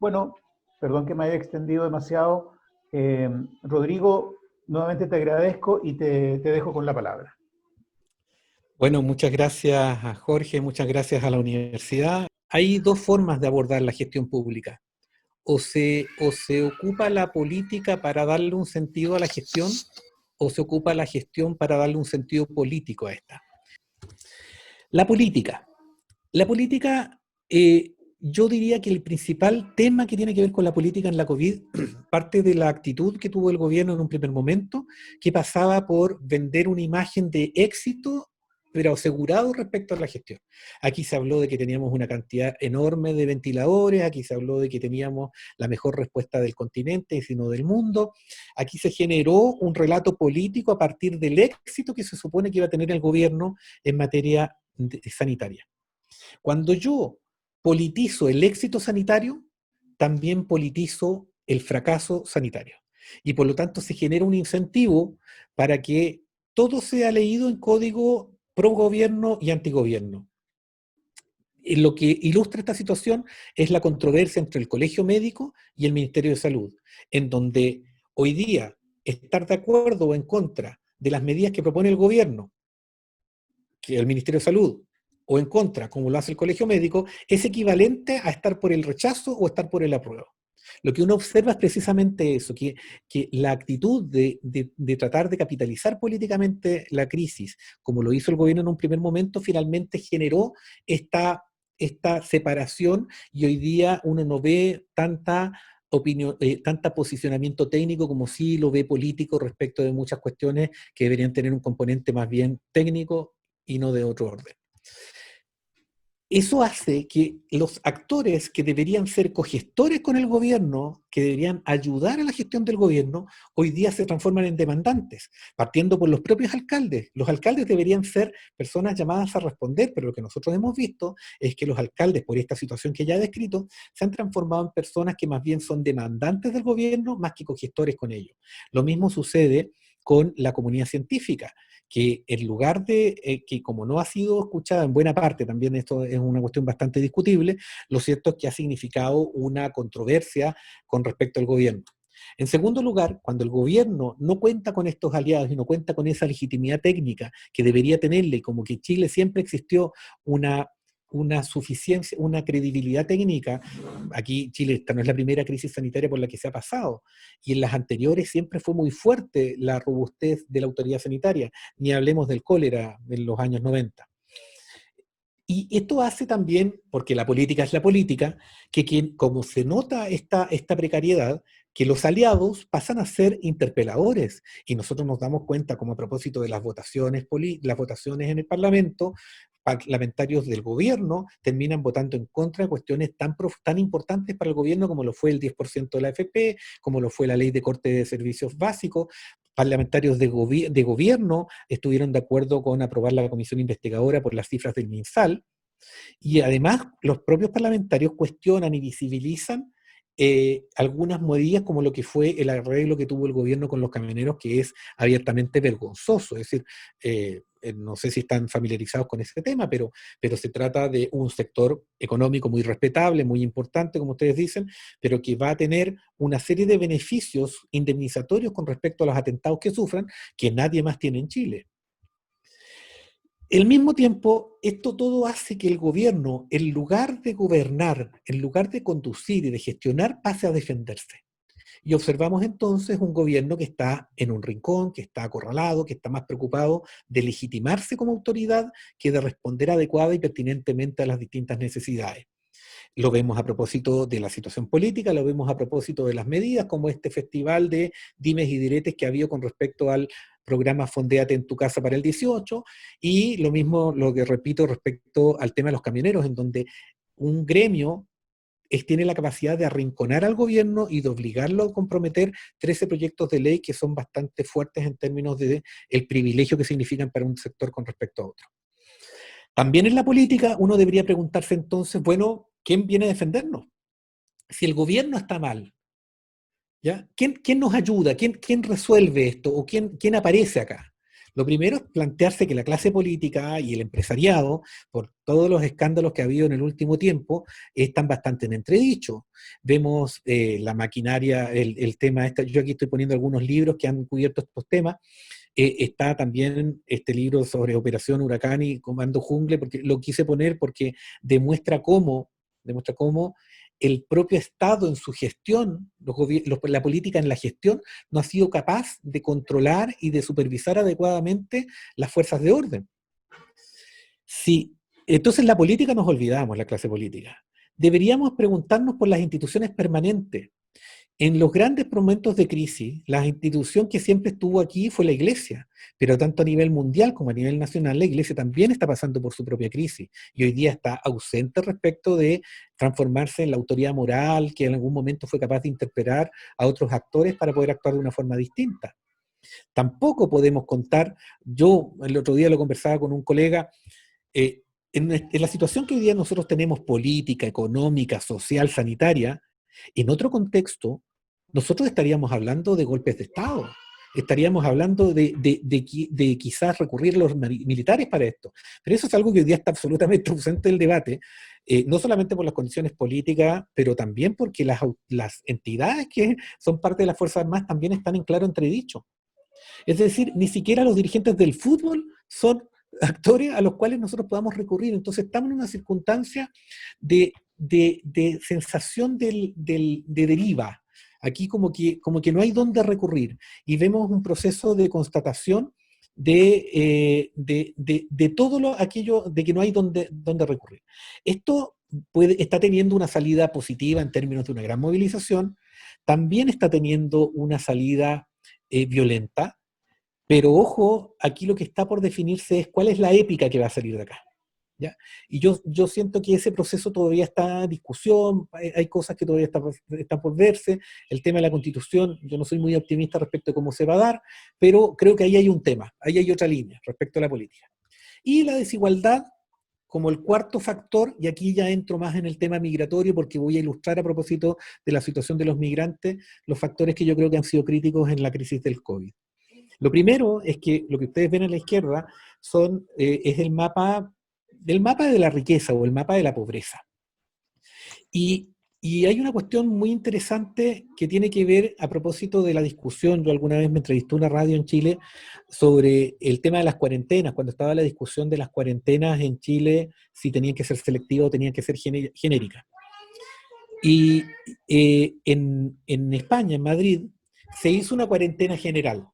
Bueno, perdón que me haya extendido demasiado. Rodrigo, nuevamente te agradezco y te dejo con la palabra. Bueno, muchas gracias a Jorge, muchas gracias a la universidad. Hay dos formas de abordar la gestión pública. O se ocupa la política para darle un sentido a la gestión, o se ocupa la gestión para darle un sentido político a esta. La política. La política, yo diría que el principal tema que tiene que ver con la política en la COVID parte de la actitud que tuvo el gobierno en un primer momento, que pasaba por vender una imagen de éxito, pero asegurado respecto a la gestión. Aquí se habló de que teníamos una cantidad enorme de ventiladores, aquí se habló de que teníamos la mejor respuesta del continente, sino del mundo. Aquí se generó un relato político a partir del éxito que se supone que iba a tener el gobierno en materia sanitaria. Cuando yo politizo el éxito sanitario, también politizo el fracaso sanitario. Y por lo tanto se genera un incentivo para que todo sea leído en código pro gobierno y antigobierno. Y lo que ilustra esta situación es la controversia entre el Colegio Médico y el Ministerio de Salud, en donde hoy día estar de acuerdo o en contra de las medidas que propone el gobierno, que el Ministerio de Salud, o en contra, como lo hace el Colegio Médico, es equivalente a estar por el rechazo o estar por el apruebo. Lo que uno observa es precisamente eso, que la actitud de tratar de capitalizar políticamente la crisis, como lo hizo el gobierno en un primer momento, finalmente generó esta separación y hoy día uno no ve tanta posicionamiento técnico como sí lo ve político respecto de muchas cuestiones que deberían tener un componente más bien técnico y no de otro orden. Eso hace que los actores que deberían ser cogestores con el gobierno, que deberían ayudar a la gestión del gobierno, hoy día se transforman en demandantes, partiendo por los propios alcaldes. Los alcaldes deberían ser personas llamadas a responder, pero lo que nosotros hemos visto es que los alcaldes, por esta situación que ya he descrito, se han transformado en personas que más bien son demandantes del gobierno más que cogestores con ellos. Lo mismo sucede con la comunidad científica, que en lugar de que como no ha sido escuchada en buena parte, también esto es una cuestión bastante discutible, lo cierto es que ha significado una controversia con respecto al gobierno. En segundo lugar, cuando el gobierno no cuenta con estos aliados y no cuenta con esa legitimidad técnica que debería tenerle, como que Chile siempre existió una suficiencia, una credibilidad técnica. Aquí Chile, esta no es la primera crisis sanitaria por la que se ha pasado, y en las anteriores siempre fue muy fuerte la robustez de la autoridad sanitaria, ni hablemos del cólera en los años 90. Y esto hace también, porque la política es la política, como se nota esta precariedad, que los aliados pasan a ser interpeladores. Y nosotros nos damos cuenta, como a propósito de las votaciones en el Parlamento, parlamentarios del gobierno terminan votando en contra de cuestiones tan importantes para el gobierno como lo fue el 10% de la AFP, como lo fue la ley de corte de servicios básicos. Parlamentarios de gobierno estuvieron de acuerdo con aprobar la comisión investigadora por las cifras del MinSal, y además los propios parlamentarios cuestionan y visibilizan algunas medidas como lo que fue el arreglo que tuvo el gobierno con los camioneros, que es abiertamente vergonzoso. Es decir, no sé si están familiarizados con ese tema, pero se trata de un sector económico muy respetable, muy importante, como ustedes dicen, pero que va a tener una serie de beneficios indemnizatorios con respecto a los atentados que sufran, que nadie más tiene en Chile. Al mismo tiempo, esto todo hace que el gobierno, en lugar de gobernar, en lugar de conducir y de gestionar, pase a defenderse. Y observamos entonces un gobierno que está en un rincón, que está acorralado, que está más preocupado de legitimarse como autoridad que de responder adecuada y pertinentemente a las distintas necesidades. Lo vemos a propósito de la situación política, lo vemos a propósito de las medidas, como este festival de dimes y diretes que ha habido con respecto al programa Fondéate en tu casa para el 18, y lo mismo, lo que repito respecto al tema de los camioneros, en donde un gremio tiene la capacidad de arrinconar al gobierno y de obligarlo a comprometer 13 proyectos de ley que son bastante fuertes en términos de el privilegio que significan para un sector con respecto a otro. También en la política uno debería preguntarse entonces, bueno, ¿quién viene a defendernos? Si el gobierno está mal, ¿ya? ¿Quién nos ayuda? ¿Quién resuelve esto? ¿O quién aparece acá? Lo primero es plantearse que la clase política y el empresariado, por todos los escándalos que ha habido en el último tiempo, están bastante en entredicho. Vemos la maquinaria, el tema, yo aquí estoy poniendo algunos libros que han cubierto estos temas. Está también este libro sobre Operación Huracán y Comando Jungle, porque lo quise poner porque demuestra cómo el propio Estado en su gestión, la política en la gestión, no ha sido capaz de controlar y de supervisar adecuadamente las fuerzas de orden. Sí, entonces la política nos olvidamos, la clase política. Deberíamos preguntarnos por las instituciones permanentes. En los grandes momentos de crisis, la institución que siempre estuvo aquí fue la Iglesia, pero tanto a nivel mundial como a nivel nacional, la Iglesia también está pasando por su propia crisis y hoy día está ausente respecto de transformarse en la autoridad moral que en algún momento fue capaz de interpretar a otros actores para poder actuar de una forma distinta. Tampoco podemos contar, yo el otro día lo conversaba con un colega, en la situación que hoy día nosotros tenemos política, económica, social, sanitaria, en otro contexto, nosotros estaríamos hablando de golpes de Estado, estaríamos hablando de quizás recurrir a los militares para esto. Pero eso es algo que hoy día está absolutamente ausente del debate, no solamente por las condiciones políticas, pero también porque las entidades que son parte de las Fuerzas Armadas también están en claro entredicho. Es decir, ni siquiera los dirigentes del fútbol son actores a los cuales nosotros podamos recurrir. Entonces estamos en una circunstancia de sensación de deriva. Aquí como que no hay dónde recurrir. Y vemos un proceso de constatación de todo aquello de que no hay dónde recurrir. Esto está teniendo una salida positiva en términos de una gran movilización, también está teniendo una salida violenta, pero ojo, aquí lo que está por definirse es cuál es la épica que va a salir de acá. ¿Ya? Y yo siento que ese proceso todavía está en discusión, hay cosas que todavía están por verse, el tema de la Constitución, yo no soy muy optimista respecto a cómo se va a dar, pero creo que ahí hay un tema, ahí hay otra línea respecto a la política. Y la desigualdad como el cuarto factor, y aquí ya entro más en el tema migratorio porque voy a ilustrar a propósito de la situación de los migrantes, los factores que yo creo que han sido críticos en la crisis del COVID. Lo primero es que lo que ustedes ven a la izquierda es el mapa de la riqueza o el mapa de la pobreza. Y hay una cuestión muy interesante que tiene que ver a propósito de la discusión. Yo alguna vez me entrevisté a una radio en Chile sobre el tema de las cuarentenas, cuando estaba la discusión de las cuarentenas en Chile, si tenían que ser selectivas o tenían que ser genéricas. Y en España, en Madrid, se hizo una cuarentena general.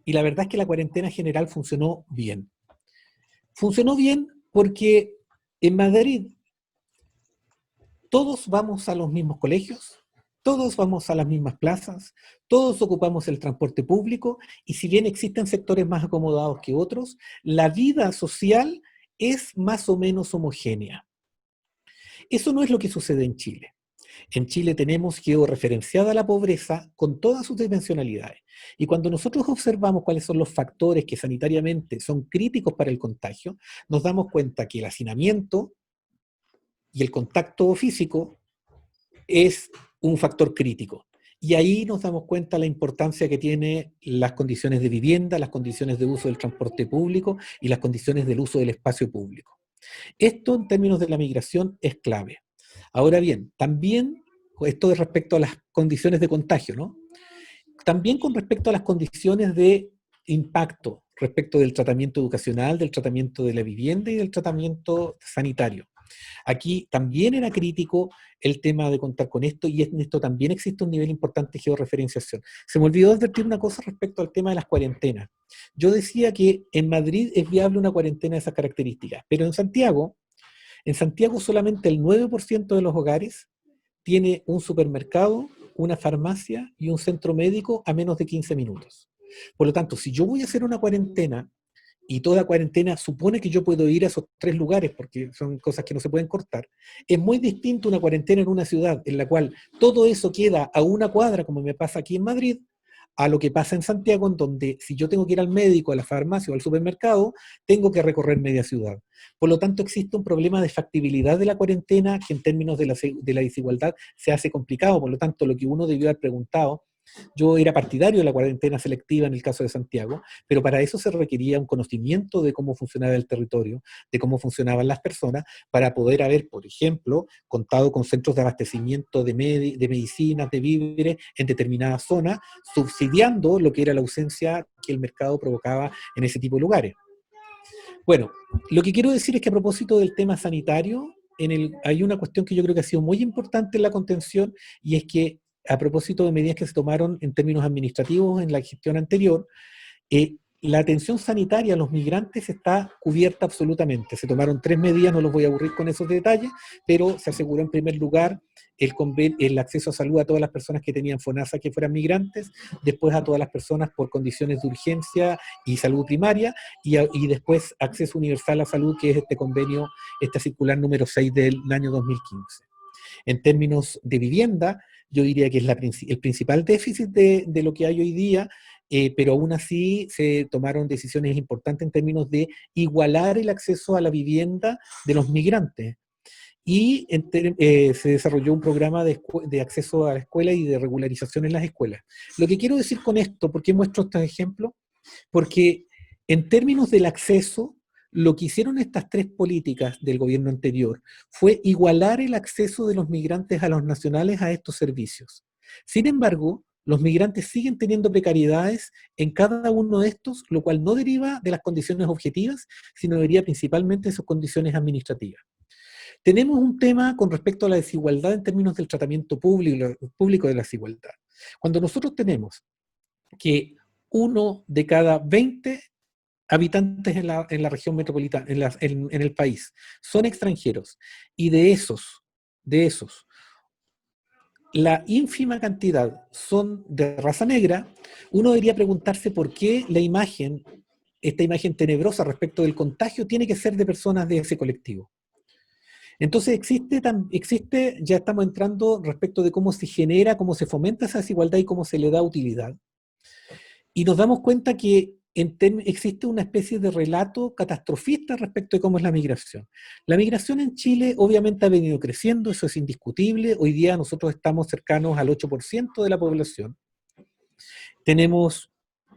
Y la verdad es que la cuarentena general funcionó bien. Funcionó bien porque en Madrid todos vamos a los mismos colegios, todos vamos a las mismas plazas, todos ocupamos el transporte público y si bien existen sectores más acomodados que otros, la vida social es más o menos homogénea. Eso no es lo que sucede en Chile. En Chile tenemos georreferenciada la pobreza con todas sus dimensionalidades. Y cuando nosotros observamos cuáles son los factores que sanitariamente son críticos para el contagio, nos damos cuenta que el hacinamiento y el contacto físico es un factor crítico. Y ahí nos damos cuenta la importancia que tiene las condiciones de vivienda, las condiciones de uso del transporte público y las condiciones del uso del espacio público. Esto en términos de la migración es clave. Ahora bien, también esto es respecto a las condiciones de contagio, ¿no? También con respecto a las condiciones de impacto, respecto del tratamiento educacional, del tratamiento de la vivienda y del tratamiento sanitario. Aquí también era crítico el tema de contar con esto y en esto también existe un nivel importante de georreferenciación. Se me olvidó advertir una cosa respecto al tema de las cuarentenas. Yo decía que en Madrid es viable una cuarentena de esas características, pero en Santiago solamente el 9% de los hogares tiene un supermercado, una farmacia y un centro médico a menos de 15 minutos. Por lo tanto, si yo voy a hacer una cuarentena, y toda cuarentena supone que yo puedo ir a esos 3 lugares, porque son cosas que no se pueden cortar, es muy distinto una cuarentena en una ciudad en la cual todo eso queda a una cuadra, como me pasa aquí en Madrid, a lo que pasa en Santiago, en donde si yo tengo que ir al médico, a la farmacia o al supermercado, tengo que recorrer media ciudad. Por lo tanto, existe un problema de factibilidad de la cuarentena que en términos de la desigualdad se hace complicado. Por lo tanto, lo que uno debió haber preguntado Yo era partidario de la cuarentena selectiva en el caso de Santiago, pero para eso se requería un conocimiento de cómo funcionaba el territorio, de cómo funcionaban las personas, para poder haber, por ejemplo, contado con centros de abastecimiento de medicinas, de víveres en determinadas zonas, subsidiando lo que era la ausencia que el mercado provocaba en ese tipo de lugares. Bueno, lo que quiero decir es que a propósito del tema sanitario, hay una cuestión que yo creo que ha sido muy importante en la contención, y es que a propósito de medidas que se tomaron en términos administrativos en la gestión anterior, la atención sanitaria a los migrantes está cubierta absolutamente. Se tomaron 3 medidas, no los voy a aburrir con esos detalles, pero se aseguró en primer lugar el acceso a salud a todas las personas que tenían FONASA que fueran migrantes, después a todas las personas por condiciones de urgencia y salud primaria, y después acceso universal a salud, que es este convenio, esta circular número 6 del año 2015. En términos de vivienda, yo diría que es el principal déficit de lo que hay hoy día, pero aún así se tomaron decisiones importantes en términos de igualar el acceso a la vivienda de los migrantes. Y se desarrolló un programa de acceso a la escuela y de regularización en las escuelas. Lo que quiero decir con esto, ¿por qué muestro estos ejemplos? Porque en términos del acceso, lo que hicieron estas 3 políticas del gobierno anterior fue igualar el acceso de los migrantes a los nacionales a estos servicios. Sin embargo, los migrantes siguen teniendo precariedades en cada uno de estos, lo cual no deriva de las condiciones objetivas, sino deriva principalmente de sus condiciones administrativas. Tenemos un tema con respecto a la desigualdad en términos del tratamiento público de la desigualdad. Cuando nosotros tenemos que 1 de cada 20 habitantes en la región metropolitana, en el país, son extranjeros, y de esos, la ínfima cantidad son de raza negra, uno debería preguntarse por qué esta imagen tenebrosa respecto del contagio tiene que ser de personas de ese colectivo. Entonces existe, ya estamos entrando respecto de cómo se genera, cómo se fomenta esa desigualdad y cómo se le da utilidad. Y nos damos cuenta que existe una especie de relato catastrofista respecto de cómo es la migración. La migración en Chile obviamente ha venido creciendo, eso es indiscutible. Hoy día nosotros estamos cercanos al 8% de la población. Tenemos,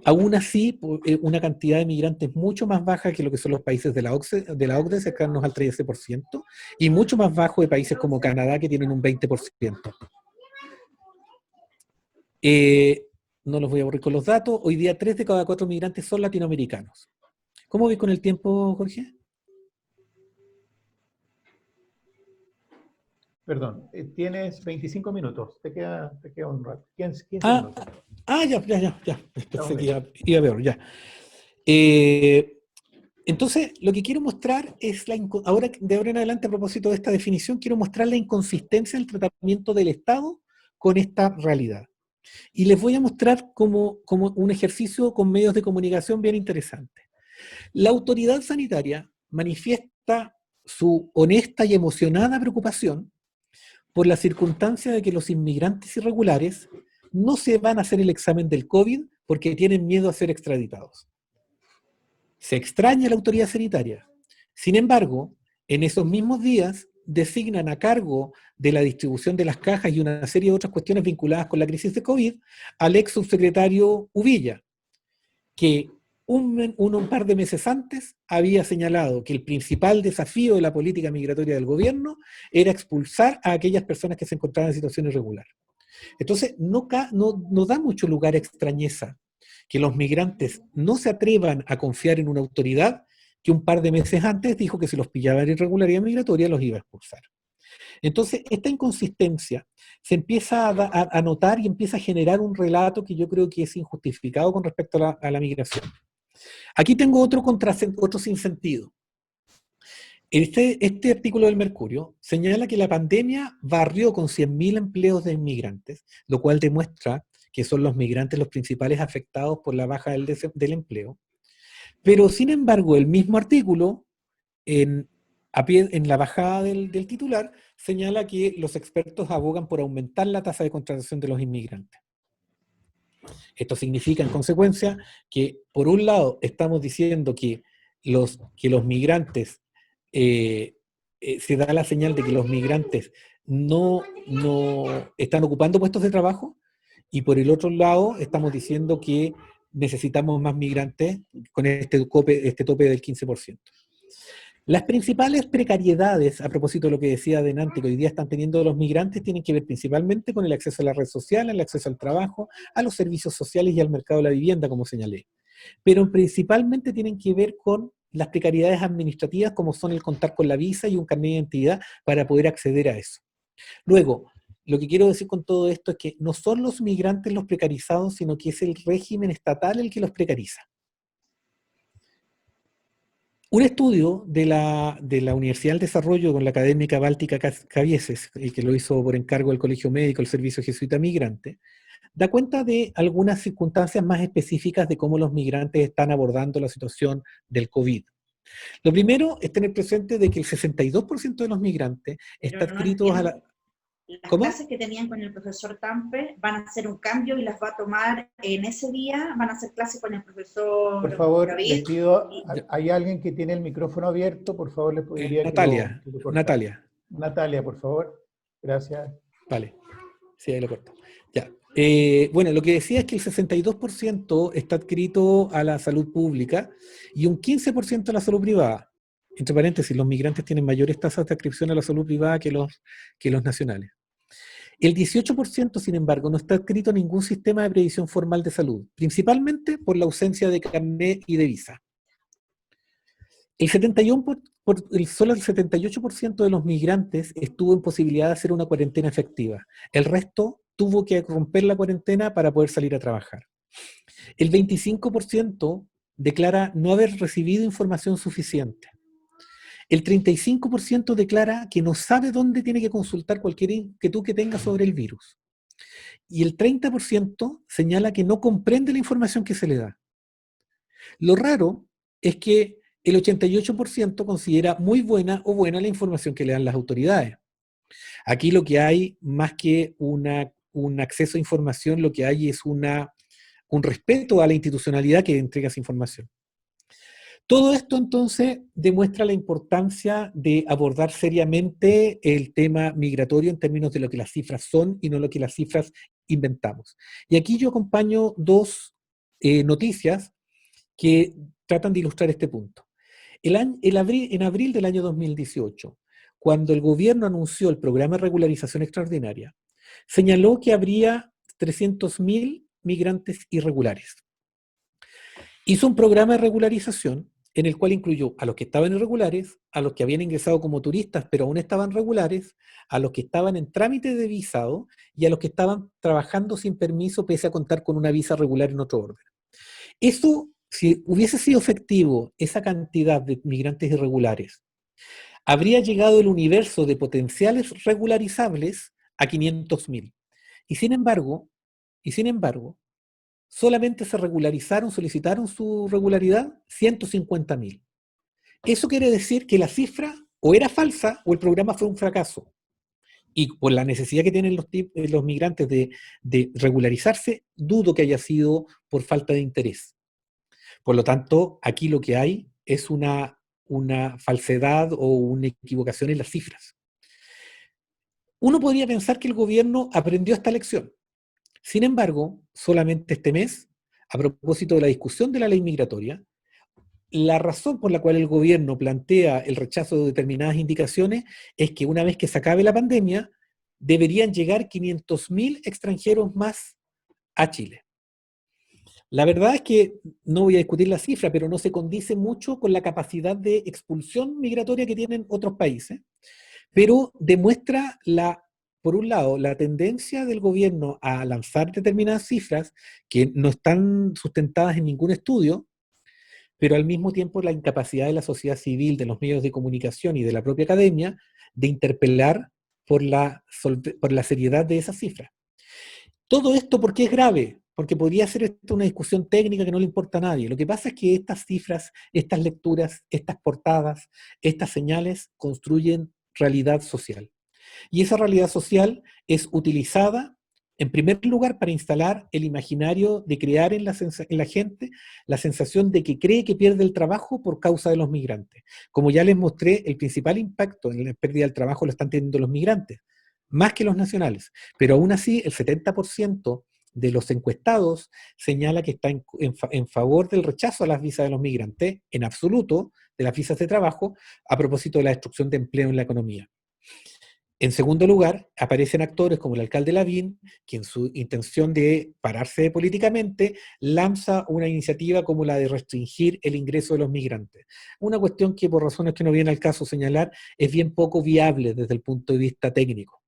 aún así, una cantidad de migrantes mucho más baja que lo que son los países de la OCDE, cercanos al 13%, y mucho más bajo de países como Canadá, que tienen un 20%. No los voy a aburrir con los datos. Hoy día 3 de cada 4 migrantes son latinoamericanos. ¿Cómo voy con el tiempo, Jorge? Perdón, tienes 25 minutos, te queda un rato, 15 minutos. Ya. Pensé que iba peor, ya. Entonces, lo que quiero mostrar es, ahora en adelante, a propósito de esta definición, quiero mostrar la inconsistencia del tratamiento del Estado con esta realidad. Y les voy a mostrar como un ejercicio con medios de comunicación bien interesante. La autoridad sanitaria manifiesta su honesta y emocionada preocupación por la circunstancia de que los inmigrantes irregulares no se van a hacer el examen del COVID porque tienen miedo a ser extraditados. Se extraña la autoridad sanitaria. Sin embargo, en esos mismos días designan a cargo de la distribución de las cajas y una serie de otras cuestiones vinculadas con la crisis de COVID al ex subsecretario Uvilla, que un par de meses antes había señalado que el principal desafío de la política migratoria del gobierno era expulsar a aquellas personas que se encontraban en situación irregular. Entonces, no da mucho lugar a extrañeza que los migrantes no se atrevan a confiar en una autoridad que un par de meses antes dijo que si los pillaba en irregularidad migratoria los iba a expulsar. Entonces, esta inconsistencia se empieza a notar y empieza a generar un relato que yo creo que es injustificado con respecto a la migración. Aquí tengo otro sinsentido. Este artículo del Mercurio señala que la pandemia barrió con 100.000 empleos de inmigrantes, lo cual demuestra que son los migrantes los principales afectados por la baja del empleo. Pero, sin embargo, el mismo artículo, en la bajada del titular, señala que los expertos abogan por aumentar la tasa de contratación de los inmigrantes. Esto significa, en consecuencia, que por un lado estamos diciendo que los migrantes, se da la señal de que los migrantes no están ocupando puestos de trabajo, y por el otro lado estamos diciendo que necesitamos más migrantes con este tope del 15%. Las principales precariedades, a propósito de lo que decía adelante, que hoy día están teniendo los migrantes, tienen que ver principalmente con el acceso a la red social, el acceso al trabajo, a los servicios sociales y al mercado de la vivienda, como señalé. Pero principalmente tienen que ver con las precariedades administrativas, como son el contar con la visa y un carnet de identidad para poder acceder a eso. Luego, lo que quiero decir con todo esto es que no son los migrantes los precarizados, sino que es el régimen estatal el que los precariza. Un estudio de la Universidad del Desarrollo con la académica Báltica Cabieses, que lo hizo por encargo del Colegio Médico, el Servicio Jesuita Migrante, da cuenta de algunas circunstancias más específicas de cómo los migrantes están abordando la situación del COVID. Lo primero es tener presente de que el 62% de los migrantes está adscritos a la... Las ¿Cómo? clases que tenían con el profesor Tampe van a hacer un cambio y las va a tomar en ese día, van a hacer clases con el profesor Por favor, David. les pido, hay alguien que tiene el micrófono abierto, por favor, les pediría Natalia, que lo cortara. Natalia, por favor. Gracias. Vale, sí, ahí lo corto. Ya. Bueno, lo que decía es que el 62% está adscrito a la salud pública y un 15% a la salud privada. Entre paréntesis, los migrantes tienen mayores tasas de adscripción a la salud privada que los nacionales. El 18%, sin embargo, no está adscrito a ningún sistema de previsión formal de salud, principalmente por la ausencia de carnet y de visa. Solo el 78% de los migrantes estuvo en posibilidad de hacer una cuarentena efectiva. El resto tuvo que romper la cuarentena para poder salir a trabajar. El 25% declara no haber recibido información suficiente. El 35% declara que no sabe dónde tiene que consultar cualquier inquietud que tenga sobre el virus. Y el 30% señala que no comprende la información que se le da. Lo raro es que el 88% considera muy buena o buena la información que le dan las autoridades. Aquí lo que hay, más que un acceso a información, lo que hay es un respeto a la institucionalidad que entrega esa información. Todo esto entonces demuestra la importancia de abordar seriamente el tema migratorio en términos de lo que las cifras son y no lo que las cifras inventamos. Y aquí yo acompaño dos noticias que tratan de ilustrar este punto. En abril del año 2018, cuando el gobierno anunció el programa de regularización extraordinaria, señaló que habría 300.000 migrantes irregulares. Hizo un programa de regularización en el cual incluyó a los que estaban irregulares, a los que habían ingresado como turistas pero aún estaban regulares, a los que estaban en trámite de visado y a los que estaban trabajando sin permiso pese a contar con una visa regular en otro orden. Eso, si hubiese sido efectivo esa cantidad de migrantes irregulares, habría llegado el universo de potenciales regularizables a 500.000. Y sin embargo, solamente se solicitaron su regularidad 150.000. Eso quiere decir que la cifra o era falsa o el programa fue un fracaso. Y por la necesidad que tienen los migrantes de regularizarse, dudo que haya sido por falta de interés. Por lo tanto, aquí lo que hay es una falsedad o una equivocación en las cifras. Uno podría pensar que el gobierno aprendió esta lección. Sin embargo, solamente este mes, a propósito de la discusión de la ley migratoria, la razón por la cual el gobierno plantea el rechazo de determinadas indicaciones es que una vez que se acabe la pandemia, deberían llegar 500.000 extranjeros más a Chile. La verdad es que no voy a discutir la cifra, pero no se condice mucho con la capacidad de expulsión migratoria que tienen otros países, pero demuestra por un lado, la tendencia del gobierno a lanzar determinadas cifras que no están sustentadas en ningún estudio, pero al mismo tiempo la incapacidad de la sociedad civil, de los medios de comunicación y de la propia academia de interpelar por la seriedad de esas cifras. Todo esto, ¿por qué es grave? Porque podría ser esto una discusión técnica que no le importa a nadie. Lo que pasa es que estas cifras, estas lecturas, estas portadas, estas señales construyen realidad social. Y esa realidad social es utilizada, en primer lugar, para instalar el imaginario de crear en la gente la sensación de que cree que pierde el trabajo por causa de los migrantes. Como ya les mostré, el principal impacto en la pérdida del trabajo lo están teniendo los migrantes, más que los nacionales. Pero aún así, el 70% de los encuestados señala que está en favor del rechazo a las visas de los migrantes, en absoluto, de las visas de trabajo, a propósito de la destrucción de empleo en la economía. En segundo lugar, aparecen actores como el alcalde Lavín, que en su intención de pararse políticamente, lanza una iniciativa como la de restringir el ingreso de los migrantes. Una cuestión que, por razones que no viene al caso señalar, es bien poco viable desde el punto de vista técnico.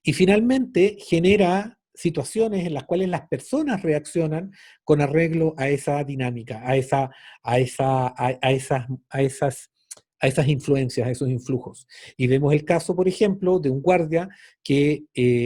Y finalmente genera situaciones en las cuales las personas reaccionan con arreglo a esa dinámica, a esas influencias, a esos influjos. Y vemos el caso, por ejemplo, de un guardia que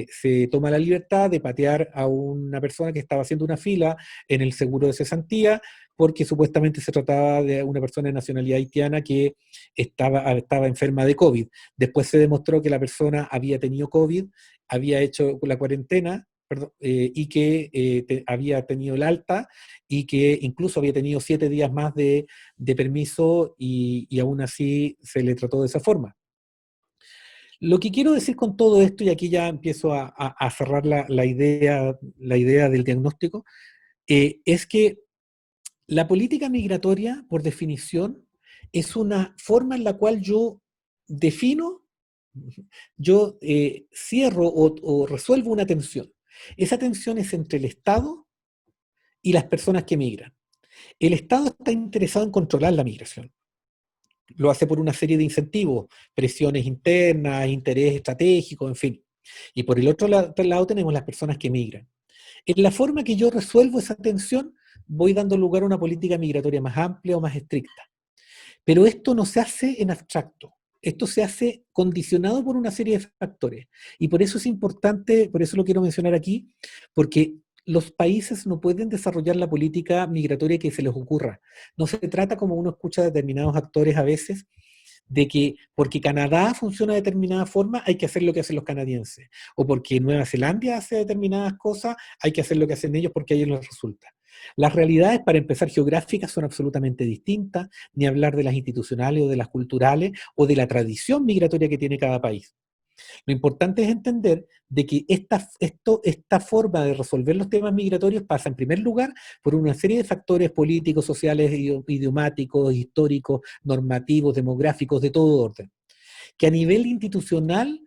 se toma la libertad de patear a una persona que estaba haciendo una fila en el seguro de cesantía, porque supuestamente se trataba de una persona de nacionalidad haitiana que estaba enferma de COVID. Después se demostró que la persona había tenido COVID, había hecho la cuarentena, perdón, y que había tenido el alta y que incluso había tenido 7 días más de permiso y aún así se le trató de esa forma. Lo que quiero decir con todo esto, y aquí ya empiezo a cerrar la idea del diagnóstico, es que la política migratoria, por definición, es una forma en la cual yo defino, yo cierro o resuelvo una tensión. Esa tensión es entre el Estado y las personas que migran. El Estado está interesado en controlar la migración. Lo hace por una serie de incentivos, presiones internas, interés estratégico, en fin. Y por el otro lado tenemos las personas que migran. En la forma que yo resuelvo esa tensión, voy dando lugar a una política migratoria más amplia o más estricta. Pero esto no se hace en abstracto. Esto se hace condicionado por una serie de factores. Y por eso es importante, por eso lo quiero mencionar aquí, porque los países no pueden desarrollar la política migratoria que se les ocurra. No se trata, como uno escucha a determinados actores a veces, de que porque Canadá funciona de determinada forma hay que hacer lo que hacen los canadienses, o porque Nueva Zelanda hace determinadas cosas hay que hacer lo que hacen ellos porque a ellos les resulta. Las realidades, para empezar, geográficas son absolutamente distintas, ni hablar de las institucionales o de las culturales o de la tradición migratoria que tiene cada país. Lo importante es entender de que esta forma de resolver los temas migratorios pasa en primer lugar por una serie de factores políticos, sociales, idiomáticos, históricos, normativos, demográficos, de todo orden. Que a nivel institucional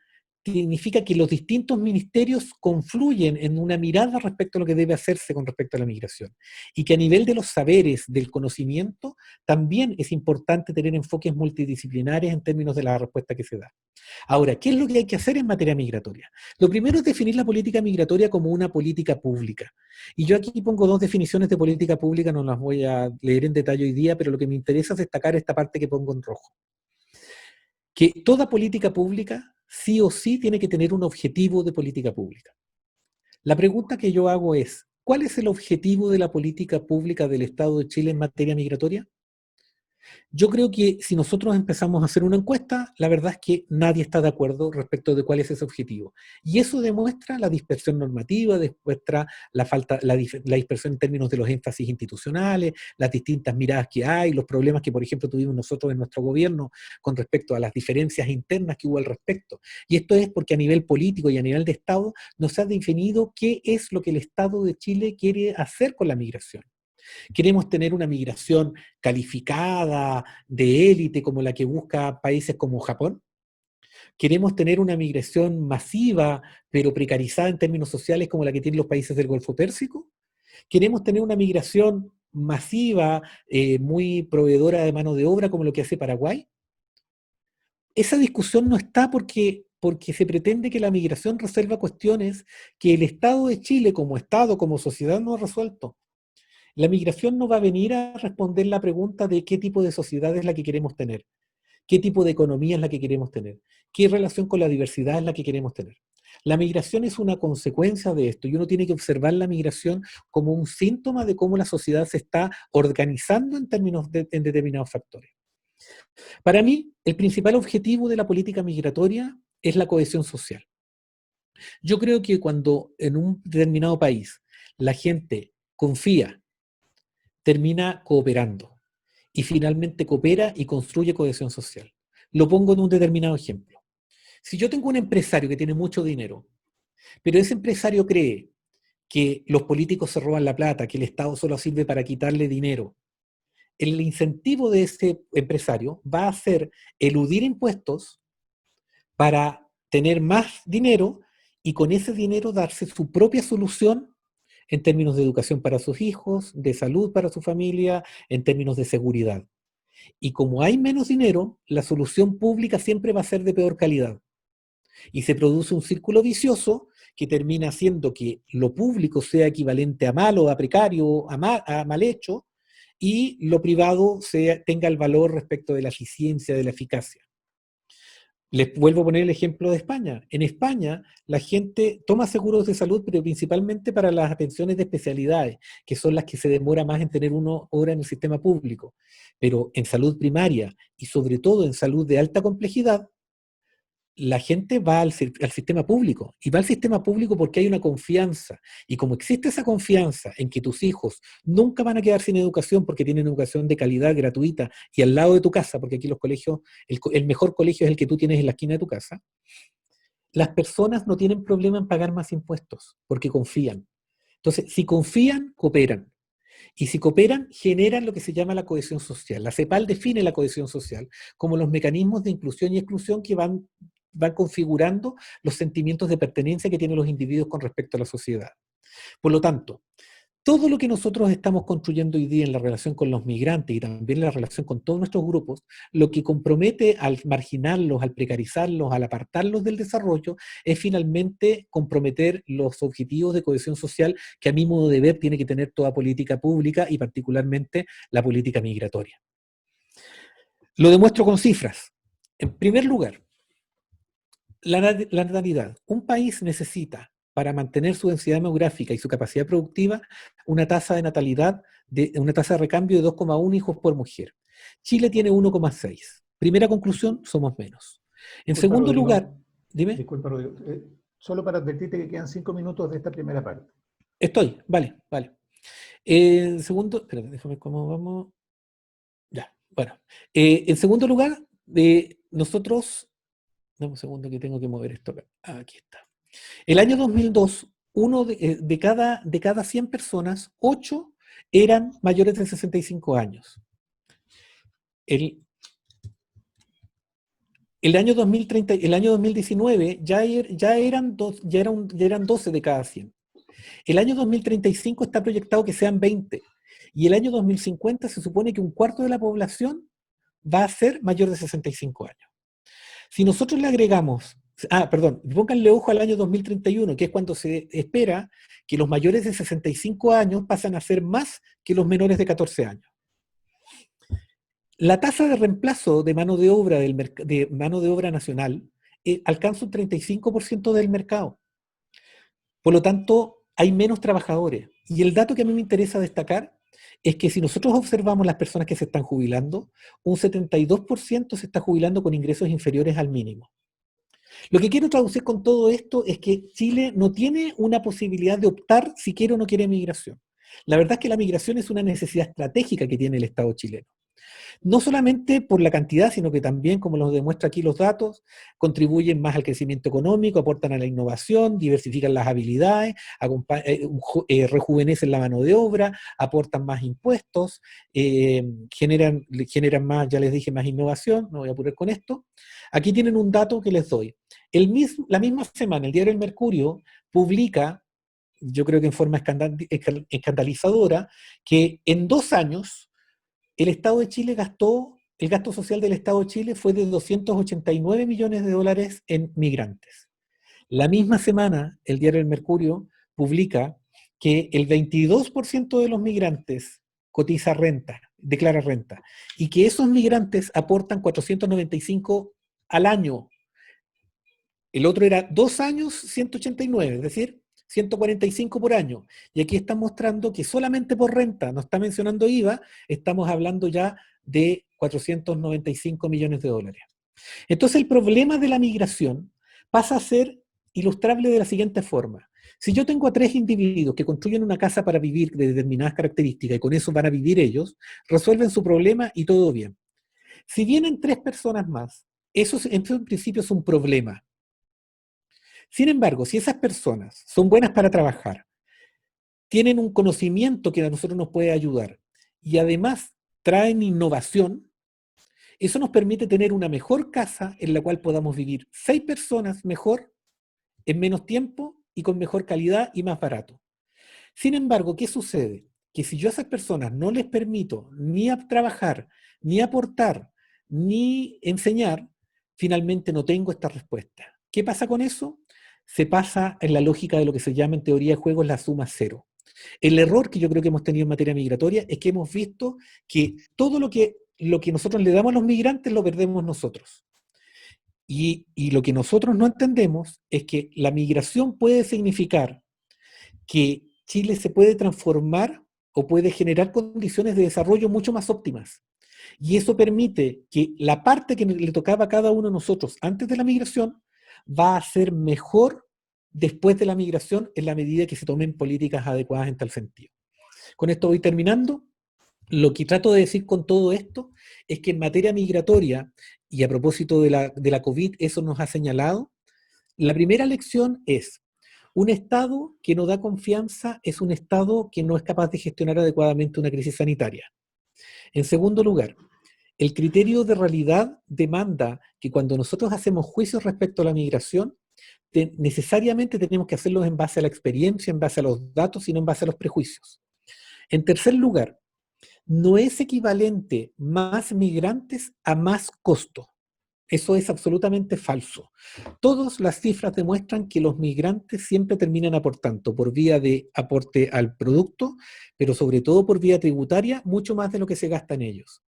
significa que los distintos ministerios confluyen en una mirada respecto a lo que debe hacerse con respecto a la migración. Y que a nivel de los saberes, del conocimiento, también es importante tener enfoques multidisciplinares en términos de la respuesta que se da. Ahora, ¿qué es lo que hay que hacer en materia migratoria? Lo primero es definir la política migratoria como una política pública. Y yo aquí pongo 2 definiciones de política pública, no las voy a leer en detalle hoy día, pero lo que me interesa es destacar esta parte que pongo en rojo. Que toda política pública sí o sí tiene que tener un objetivo de política pública. La pregunta que yo hago es, ¿cuál es el objetivo de la política pública del Estado de Chile en materia migratoria? Yo creo que si nosotros empezamos a hacer una encuesta, la verdad es que nadie está de acuerdo respecto de cuál es ese objetivo. Y eso demuestra la dispersión normativa, demuestra la dispersión en términos de los énfasis institucionales, las distintas miradas que hay, los problemas que, por ejemplo, tuvimos nosotros en nuestro gobierno con respecto a las diferencias internas que hubo al respecto. Y esto es porque a nivel político y a nivel de Estado no se ha definido qué es lo que el Estado de Chile quiere hacer con la migración. Queremos tener una migración calificada, de élite, como la que busca países como Japón. Queremos tener una migración masiva, pero precarizada en términos sociales, como la que tienen los países del Golfo Pérsico. Queremos tener una migración masiva, muy proveedora de mano de obra, como lo que hace Paraguay. Esa discusión no está porque se pretende que la migración resuelva cuestiones que el Estado de Chile, como Estado, como sociedad, no ha resuelto. La migración no va a venir a responder la pregunta de qué tipo de sociedad es la que queremos tener, qué tipo de economía es la que queremos tener, qué relación con la diversidad es la que queremos tener. La migración es una consecuencia de esto y uno tiene que observar la migración como un síntoma de cómo la sociedad se está organizando en determinados factores. Para mí, el principal objetivo de la política migratoria es la cohesión social. Yo creo que cuando en un determinado país la gente confía, termina cooperando y finalmente coopera y construye cohesión social. Lo pongo en un determinado ejemplo. Si yo tengo un empresario que tiene mucho dinero, pero ese empresario cree que los políticos se roban la plata, que el Estado solo sirve para quitarle dinero. El incentivo de ese empresario va a ser eludir impuestos para tener más dinero y con ese dinero darse su propia solución en términos de educación para sus hijos, de salud para su familia, en términos de seguridad. Y como hay menos dinero, la solución pública siempre va a ser de peor calidad. Y se produce un círculo vicioso que termina haciendo que lo público sea equivalente a malo, a precario, a mal hecho, y lo privado tenga el valor respecto de la eficiencia, de la eficacia. Les vuelvo a poner el ejemplo de España. En España, la gente toma seguros de salud, pero principalmente para las atenciones de especialidades, que son las que se demora más en tener uno ahora en el sistema público. Pero en salud primaria y sobre todo en salud de alta complejidad, la gente va al sistema público, y va al sistema público porque hay una confianza, y como existe esa confianza en que tus hijos nunca van a quedar sin educación porque tienen educación de calidad gratuita y al lado de tu casa, porque aquí los colegios, el mejor colegio es el que tú tienes en la esquina de tu casa, las personas no tienen problema en pagar más impuestos porque confían. Entonces, si confían, cooperan. Y si cooperan, generan lo que se llama la cohesión social. La CEPAL define la cohesión social como los mecanismos de inclusión y exclusión que van configurando los sentimientos de pertenencia que tienen los individuos con respecto a la sociedad. Por lo tanto, todo lo que nosotros estamos construyendo hoy día en la relación con los migrantes y también en la relación con todos nuestros grupos, lo que compromete al marginarlos, al precarizarlos, al apartarlos del desarrollo, es finalmente comprometer los objetivos de cohesión social que a mi modo de ver tiene que tener toda política pública y particularmente la política migratoria. Lo demuestro con cifras. En primer lugar, la natalidad. Un país necesita, para mantener su densidad demográfica y su capacidad productiva, una tasa de natalidad, una tasa de recambio de 2,1 hijos por mujer. Chile tiene 1,6. Primera conclusión, somos menos. En Disculpa, segundo Rodrigo. lugar, dime. Disculpa, Rodrigo. Solo para advertirte que quedan 5 minutos de esta primera parte. Vale. En segundo, espérate, déjame ver cómo vamos. Ya, bueno. En segundo lugar, nosotros, dame un segundo que tengo que mover esto acá. Aquí está. El año 2002, de cada 100 personas, 8 eran mayores de 65 años. El año 2030, el año 2019 ya eran 12 de cada 100. El año 2035 está proyectado que sean 20. Y el año 2050 se supone que un cuarto de la población va a ser mayor de 65 años. Si nosotros le agregamos, pónganle ojo al año 2031, que es cuando se espera que los mayores de 65 años pasan a ser más que los menores de 14 años. La tasa de reemplazo de mano de obra nacional alcanza un 35% del mercado. Por lo tanto, hay menos trabajadores. Y el dato que a mí me interesa destacar es que si nosotros observamos las personas que se están jubilando, un 72% se está jubilando con ingresos inferiores al mínimo. Lo que quiero traducir con todo esto es que Chile no tiene una posibilidad de optar si quiere o no quiere migración. La verdad es que la migración es una necesidad estratégica que tiene el Estado chileno. No solamente por la cantidad, sino que también, como lo demuestran aquí los datos, contribuyen más al crecimiento económico, aportan a la innovación, diversifican las habilidades, rejuvenecen la mano de obra, aportan más impuestos, generan más, ya les dije, más innovación. No voy a apurar con esto. Aquí tienen un dato que les doy. La misma semana, el diario El Mercurio publica, yo creo que en forma escandalizadora, que en 2 años el Estado de Chile el gasto social del Estado de Chile fue de 289 millones de dólares en migrantes. La misma semana, el diario El Mercurio publica que el 22% de los migrantes cotiza renta, declara renta, y que esos migrantes aportan 495 al año. El otro era 2 años, 189, es decir, 145 por año. Y aquí está mostrando que solamente por renta, no está mencionando IVA, estamos hablando ya de 495 millones de dólares. Entonces el problema de la migración pasa a ser ilustrable de la siguiente forma. Si yo tengo a 3 individuos que construyen una casa para vivir de determinadas características y con eso van a vivir ellos, resuelven su problema y todo bien. Si vienen 3 personas más, eso en principio es un problema. Sin embargo, si esas personas son buenas para trabajar, tienen un conocimiento que a nosotros nos puede ayudar y además traen innovación, eso nos permite tener una mejor casa en la cual podamos vivir 6 personas mejor, en menos tiempo y con mejor calidad y más barato. Sin embargo, ¿qué sucede? Que si yo a esas personas no les permito ni trabajar, ni aportar, ni enseñar, finalmente no tengo esta respuesta. ¿Qué pasa con eso? Se pasa en la lógica de lo que se llama en teoría de juegos la suma cero. El error que yo creo que hemos tenido en materia migratoria es que hemos visto que todo lo que nosotros le damos a los migrantes lo perdemos nosotros. Y lo que nosotros no entendemos es que la migración puede significar que Chile se puede transformar o puede generar condiciones de desarrollo mucho más óptimas. Y eso permite que la parte que le tocaba a cada uno de nosotros antes de la migración va a ser mejor después de la migración en la medida que se tomen políticas adecuadas en tal sentido. Con esto voy terminando. Lo que trato de decir con todo esto es que en materia migratoria, y a propósito de la COVID, eso nos ha señalado, la primera lección es: un Estado que no da confianza es un Estado que no es capaz de gestionar adecuadamente una crisis sanitaria. En segundo lugar, el criterio de realidad demanda que cuando nosotros hacemos juicios respecto a la migración, necesariamente tenemos que hacerlos en base a la experiencia, en base a los datos y no en base a los prejuicios. En tercer lugar, no es equivalente más migrantes a más costo. Eso es absolutamente falso. Todas las cifras demuestran que los migrantes siempre terminan aportando por vía de aporte al producto, pero sobre todo por vía tributaria, mucho más de lo que se gasta en ellos.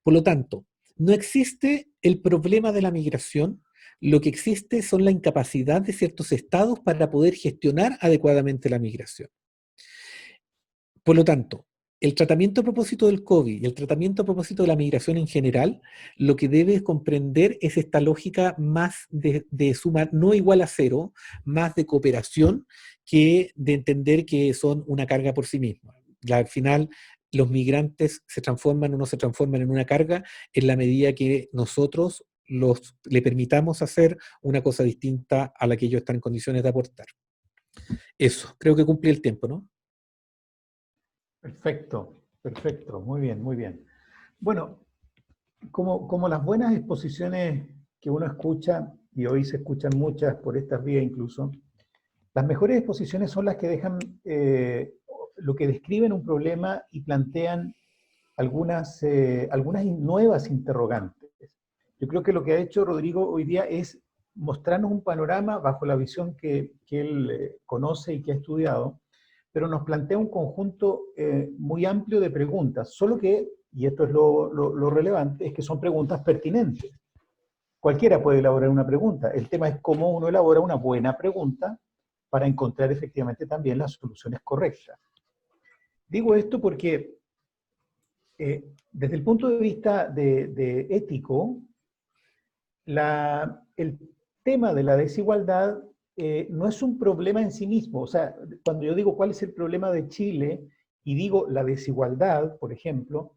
Por lo tanto, no existe el problema de la migración, lo que existe son la incapacidad de ciertos estados para poder gestionar adecuadamente la migración. Por lo tanto, el tratamiento a propósito del COVID y el tratamiento a propósito de la migración en general, lo que debe comprender es esta lógica más de suma no igual a cero, más de cooperación que de entender que son una carga por sí misma. Al final, los migrantes se transforman o no se transforman en una carga en la medida que nosotros le permitamos hacer una cosa distinta a la que ellos están en condiciones de aportar. Eso, creo que cumplí el tiempo, ¿no? Perfecto, perfecto, muy bien, muy bien. Bueno, como las buenas exposiciones que uno escucha, y hoy se escuchan muchas por estas vías incluso, las mejores exposiciones son las que dejan lo que describen un problema y plantean algunas nuevas interrogantes. Yo creo que lo que ha hecho Rodrigo hoy día es mostrarnos un panorama bajo la visión que él conoce y que ha estudiado, pero nos plantea un conjunto muy amplio de preguntas, solo que, y esto es lo relevante, es que son preguntas pertinentes. Cualquiera puede elaborar una pregunta, el tema es cómo uno elabora una buena pregunta para encontrar efectivamente también las soluciones correctas. Digo esto porque desde el punto de vista de ético, el tema de la desigualdad no es un problema en sí mismo. O sea, cuando yo digo cuál es el problema de Chile y digo la desigualdad, por ejemplo,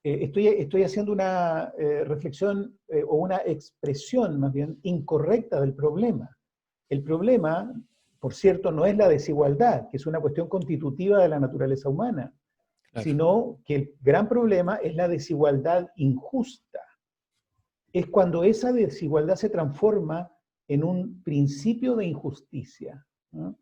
estoy haciendo una reflexión o una expresión más bien incorrecta del problema. El problema, por cierto, no es la desigualdad, que es una cuestión constitutiva de la naturaleza humana, claro, sino que el gran problema es la desigualdad injusta. Es cuando esa desigualdad se transforma en un principio de injusticia, ¿no?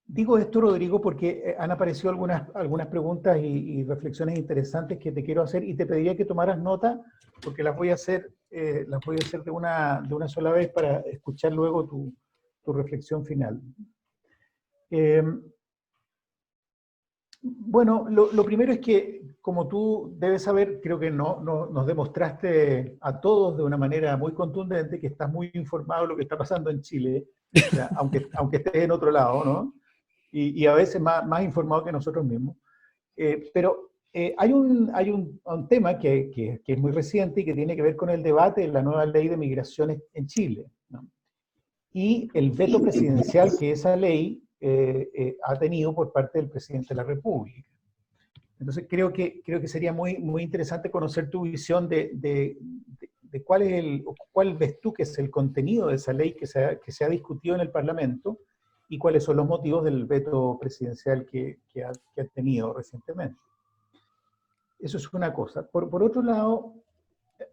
Digo esto, Rodrigo, porque han aparecido algunas preguntas y reflexiones interesantes que te quiero hacer y te pediría que tomaras nota porque las voy a hacer de una sola vez para escuchar luego tu reflexión final. Bueno, lo primero es que, como tú debes saber, creo que nos demostraste a todos de una manera muy contundente que estás muy informado de lo que está pasando en Chile, o sea, aunque estés en otro lado, ¿no? Y a veces más informado que nosotros mismos. Pero hay un tema que es muy reciente y que tiene que ver con el debate de la nueva ley de migraciones en Chile, ¿no? Y el veto presidencial que esa ley ha tenido por parte del presidente de la República. Entonces creo que sería muy interesante conocer tu visión de cuál es cuál ves tú que es el contenido de esa ley que se ha discutido en el Parlamento y cuáles son los motivos del veto presidencial que ha tenido recientemente. Eso es una cosa. Por otro lado,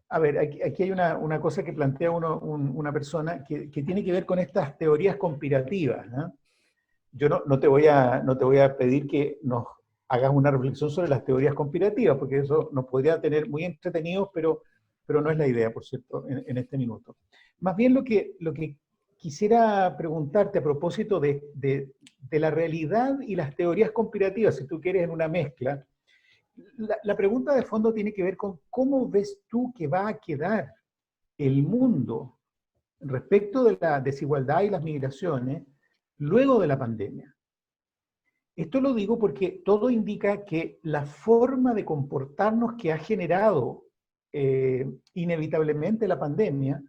a ver, aquí hay una cosa que plantea una persona que tiene que ver con estas teorías conspirativas, ¿no? Yo no te voy a pedir que nos hagas una reflexión sobre las teorías conspirativas, porque eso nos podría tener muy entretenidos, pero no es la idea, por cierto, en este minuto. Más bien lo que quisiera preguntarte a propósito de la realidad y las teorías conspirativas, si tú quieres, en una mezcla. La pregunta de fondo tiene que ver con cómo ves tú que va a quedar el mundo respecto de la desigualdad y las migraciones luego de la pandemia. Esto lo digo porque todo indica que la forma de comportarnos que ha generado inevitablemente la pandemia,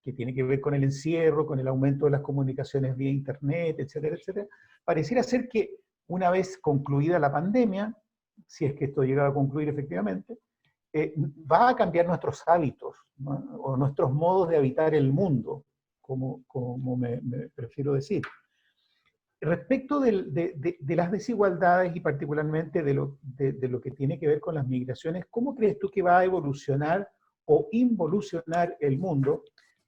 que tiene que ver con el encierro, con el aumento de las comunicaciones vía internet, etcétera, etcétera, pareciera ser que una vez concluida la pandemia, si es que esto llega a concluir efectivamente, va a cambiar nuestros hábitos, ¿no? O nuestros modos de habitar el mundo, como me prefiero decir. Respecto de las desigualdades y particularmente de lo que tiene que ver con las migraciones, ¿cómo crees tú que va a evolucionar o involucionar el mundo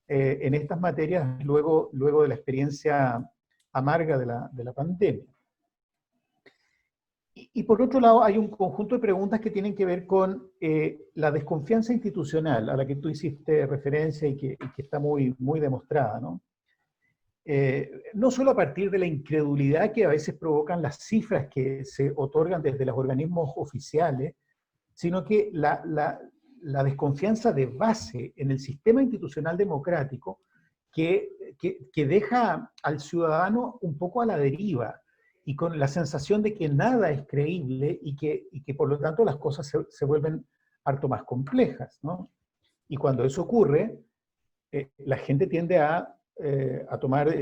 en estas materias luego de la experiencia amarga de la pandemia? Y por otro lado, hay un conjunto de preguntas que tienen que ver con la desconfianza institucional a la que tú hiciste referencia y que está muy demostrada, ¿no? No solo a partir de la incredulidad que a veces provocan las cifras que se otorgan desde los organismos oficiales, sino que la desconfianza de base en el sistema institucional democrático que deja al ciudadano un poco a la deriva y con la sensación de que nada es creíble y que por lo tanto las cosas se vuelven harto más complejas, ¿no? Y cuando eso ocurre, la gente tiende a tomar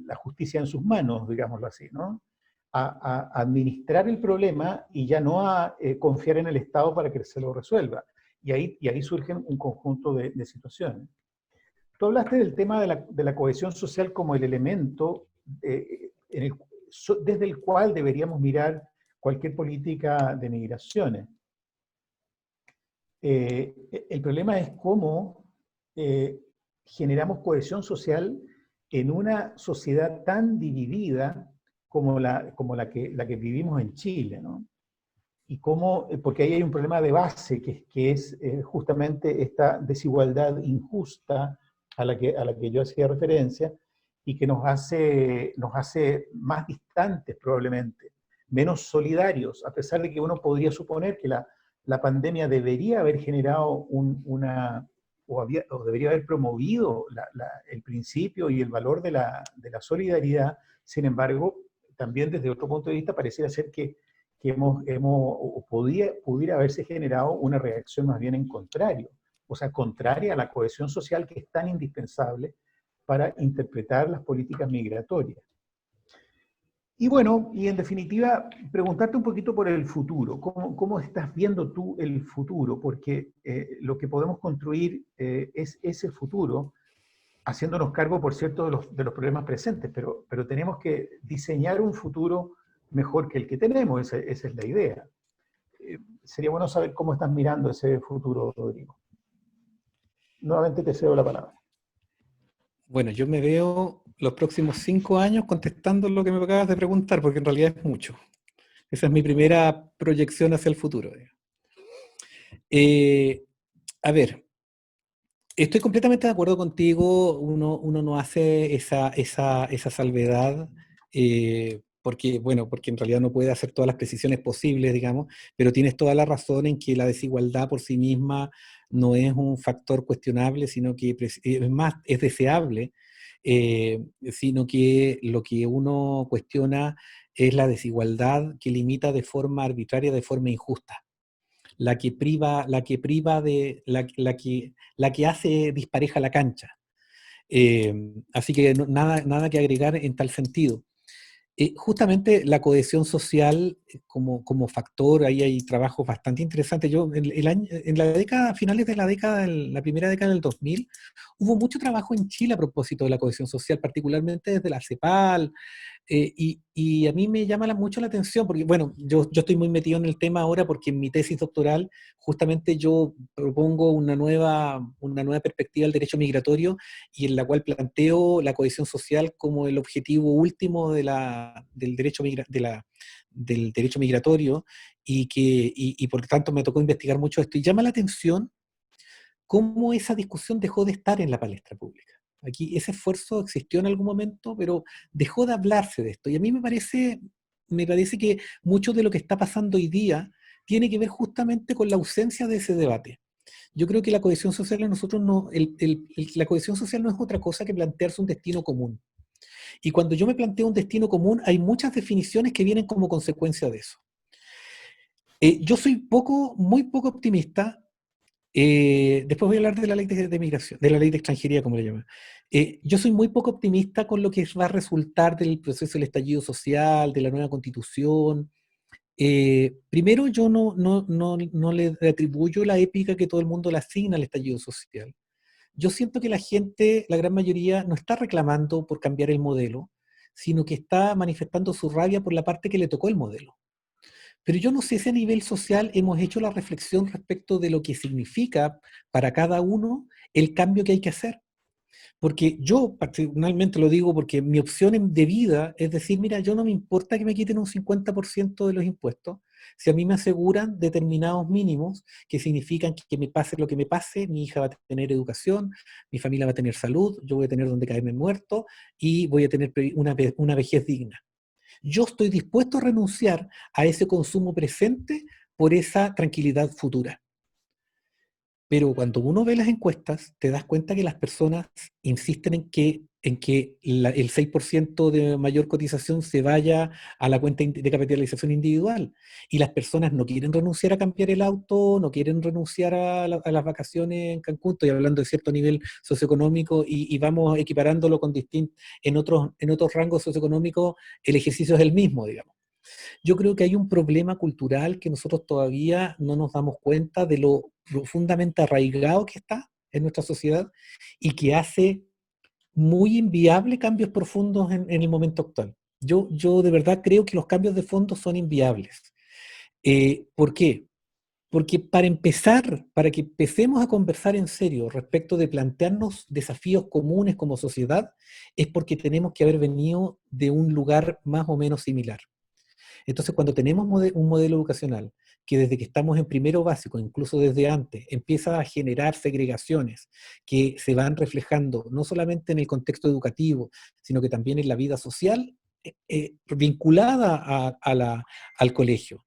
la justicia en sus manos, digámoslo así, ¿no? A administrar el problema y ya no a confiar en el Estado para que se lo resuelva. Y ahí surgen un conjunto de situaciones. Tú hablaste del tema de la cohesión social como el elemento desde el cual deberíamos mirar cualquier política de migraciones. El problema es cómo generamos cohesión social en una sociedad tan dividida como la que vivimos en Chile, ¿no? Y cómo, porque ahí hay un problema de base, que es justamente esta desigualdad injusta a la que yo hacía referencia, y que nos hace más distantes probablemente, menos solidarios, a pesar de que uno podría suponer que la pandemia debería haber generado o debería haber promovido el principio y el valor de la solidaridad. Sin embargo, también desde otro punto de vista pareciera ser que pudiera haberse generado una reacción más bien en contrario, o sea, contraria a la cohesión social que es tan indispensable para interpretar las políticas migratorias. Y bueno, y en definitiva, preguntarte un poquito por el futuro. ¿Cómo estás viendo tú el futuro? Porque lo que podemos construir es ese futuro, haciéndonos cargo, por cierto, de los problemas presentes, pero tenemos que diseñar un futuro mejor que el que tenemos, esa es la idea. Sería bueno saber cómo estás mirando ese futuro, Rodrigo. Nuevamente te cedo la palabra. Bueno, yo me veo los próximos 5 años contestando lo que me acabas de preguntar, porque en realidad es mucho. Esa es mi primera proyección hacia el futuro. A ver, estoy completamente de acuerdo contigo, uno no hace esa salvedad, porque en realidad no puede hacer todas las precisiones posibles, digamos, pero tienes toda la razón en que la desigualdad por sí misma no es un factor cuestionable, sino que es más, es deseable, sino que lo que uno cuestiona es la desigualdad que limita de forma arbitraria, de forma injusta. La que hace dispareja la cancha. Así que nada que agregar en tal sentido. Justamente la cohesión social como factor, ahí hay trabajos bastante interesantes. Yo, en la década, finales de la primera década del 2000, hubo mucho trabajo en Chile a propósito de la cohesión social, particularmente desde la CEPAL, Y a mí me llama mucho la atención, porque bueno, yo estoy muy metido en el tema ahora porque en mi tesis doctoral justamente yo propongo una nueva perspectiva del derecho migratorio y en la cual planteo la cohesión social como el objetivo último del derecho migratorio y por tanto me tocó investigar mucho esto. Y llama la atención cómo esa discusión dejó de estar en la palestra pública. Aquí ese esfuerzo existió en algún momento, pero dejó de hablarse de esto. Y a mí me parece que mucho de lo que está pasando hoy día tiene que ver justamente con la ausencia de ese debate. Yo creo que la cohesión social a nosotros no, la cohesión social no es otra cosa que plantearse un destino común. Y cuando yo me planteo un destino común, hay muchas definiciones que vienen como consecuencia de eso. Yo soy muy poco optimista. Después voy a hablar de la ley de migración, de la ley de extranjería, como le llaman. Yo soy muy poco optimista con lo que va a resultar del proceso del estallido social, de la nueva constitución. Primero, yo no le atribuyo la épica que todo el mundo le asigna al estallido social. Yo siento que la gente, la gran mayoría, no está reclamando por cambiar el modelo, sino que está manifestando su rabia por la parte que le tocó el modelo. Pero yo no sé si a nivel social hemos hecho la reflexión respecto de lo que significa para cada uno el cambio que hay que hacer. Porque yo personalmente lo digo porque mi opción de vida es decir, mira, yo no me importa que me quiten un 50% de los impuestos, si a mí me aseguran determinados mínimos que significan que me pase lo que me pase, mi hija va a tener educación, mi familia va a tener salud, yo voy a tener donde caerme muerto y voy a tener una vejez digna. Yo estoy dispuesto a renunciar a ese consumo presente por esa tranquilidad futura. Pero cuando uno ve las encuestas, te das cuenta que las personas insisten en que el 6% de mayor cotización se vaya a la cuenta de capitalización individual. Y las personas no quieren renunciar a cambiar el auto, no quieren renunciar a las vacaciones en Cancún, estoy hablando de cierto nivel socioeconómico y vamos equiparándolo con en otros rangos socioeconómicos, el ejercicio es el mismo, digamos. Yo creo que hay un problema cultural que nosotros todavía no nos damos cuenta de lo profundamente arraigado que está en nuestra sociedad y que hace muy inviable cambios profundos en el momento actual. Yo de verdad creo que los cambios de fondo son inviables. ¿Por qué? Porque para empezar, para que empecemos a conversar en serio respecto de plantearnos desafíos comunes como sociedad, es porque tenemos que haber venido de un lugar más o menos similar. Entonces, cuando tenemos un modelo educacional que desde que estamos en primero básico, incluso desde antes, empieza a generar segregaciones que se van reflejando no solamente en el contexto educativo, sino que también en la vida social vinculada al colegio.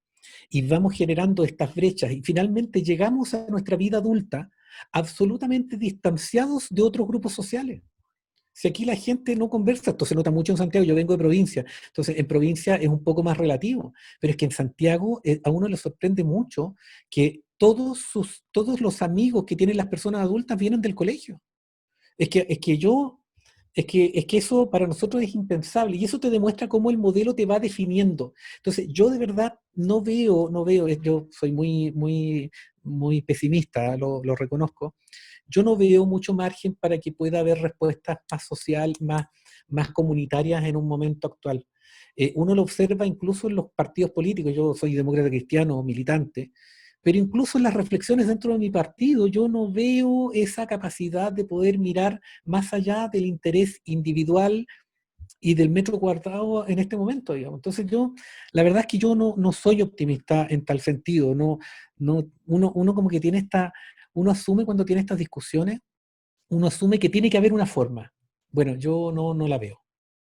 Y vamos generando estas brechas y finalmente llegamos a nuestra vida adulta absolutamente distanciados de otros grupos sociales. Si aquí la gente no conversa, esto se nota mucho en Santiago, yo vengo de provincia, entonces en provincia es un poco más relativo, pero es que en Santiago a uno le sorprende mucho que todos los amigos que tienen las personas adultas vienen del colegio. Es que eso para nosotros es impensable y eso te demuestra cómo el modelo te va definiendo. Entonces yo de verdad no veo, yo soy muy pesimista, lo reconozco. Yo no veo mucho margen para que pueda haber respuestas más social, más comunitarias en un momento actual. Uno lo observa incluso en los partidos políticos. Yo soy demócrata cristiano, militante, pero incluso en las reflexiones dentro de mi partido yo no veo esa capacidad de poder mirar más allá del interés individual y del metro cuadrado en este momento, digamos. Entonces la verdad es que yo no soy optimista en tal sentido. Uno como que uno asume cuando tiene estas discusiones, uno asume que tiene que haber una forma. Bueno, yo no la veo.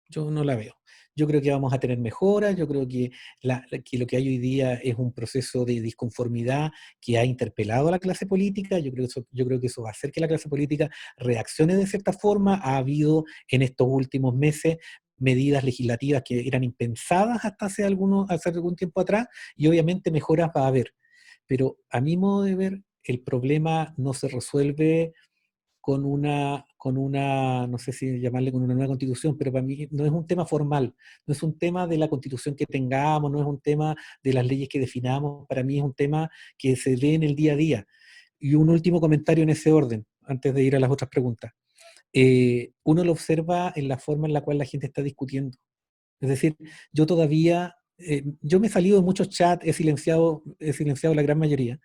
Yo no la veo. Yo creo que vamos a tener mejoras, yo creo que lo que hay hoy día es un proceso de disconformidad que ha interpelado a la clase política, yo creo que eso va a hacer que la clase política reaccione de cierta forma. Ha habido en estos últimos meses medidas legislativas que eran impensadas hasta hace algún tiempo atrás, y obviamente mejoras va a haber. Pero a mi modo de ver, el problema no se resuelve no sé si llamarle con una nueva constitución, pero para mí no es un tema formal, no es un tema de la constitución que tengamos, no es un tema de las leyes que definamos, para mí es un tema que se ve en el día a día. Y un último comentario en ese orden, antes de ir a las otras preguntas. Uno lo observa en la forma en la cual la gente está discutiendo. Es decir, yo todavía, yo me he salido de muchos chats, he silenciado la gran mayoría,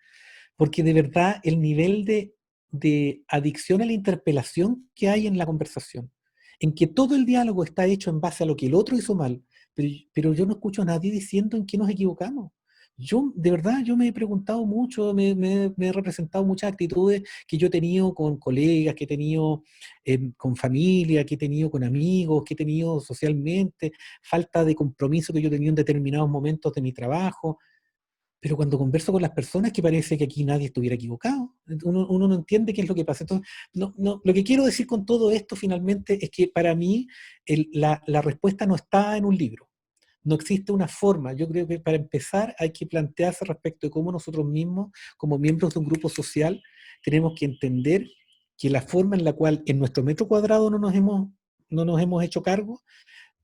porque de verdad el nivel de adicción a la interpelación que hay en la conversación, en que todo el diálogo está hecho en base a lo que el otro hizo mal, pero yo no escucho a nadie diciendo en qué nos equivocamos. Yo, de verdad, yo me he preguntado mucho, me he representado muchas actitudes que yo he tenido con colegas, que he tenido con familia, que he tenido con amigos, que he tenido socialmente, falta de compromiso que yo tenía en determinados momentos de mi trabajo, pero cuando converso con las personas que parece que aquí nadie estuviera equivocado, uno no entiende qué es lo que pasa. Entonces, lo que quiero decir con todo esto finalmente es que para mí la respuesta no está en un libro. No existe una forma. Yo creo que para empezar hay que plantearse respecto de cómo nosotros mismos, como miembros de un grupo social, tenemos que entender que la forma en la cual en nuestro metro cuadrado no nos hemos hecho cargo,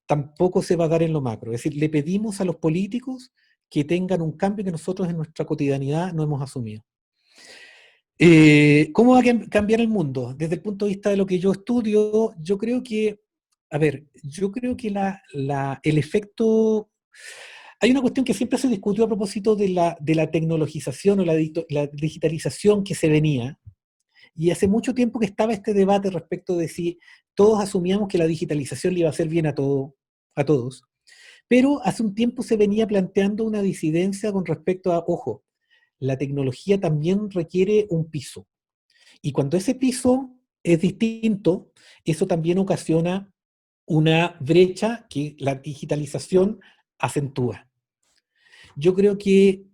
tampoco se va a dar en lo macro. Es decir, le pedimos a los políticos que tengan un cambio que nosotros en nuestra cotidianidad no hemos asumido. ¿Cómo va a cambiar el mundo? Desde el punto de vista de lo que yo estudio, yo creo que, a ver, yo creo que el efecto... Hay una cuestión que siempre se discutió a propósito de la tecnologización o la digitalización que se venía, y hace mucho tiempo que estaba este debate respecto de si todos asumíamos que la digitalización le iba a hacer bien a todos, pero hace un tiempo se venía planteando una disidencia con respecto a, ojo, la tecnología también requiere un piso. Y cuando ese piso es distinto, eso también ocasiona una brecha que la digitalización acentúa. Yo creo que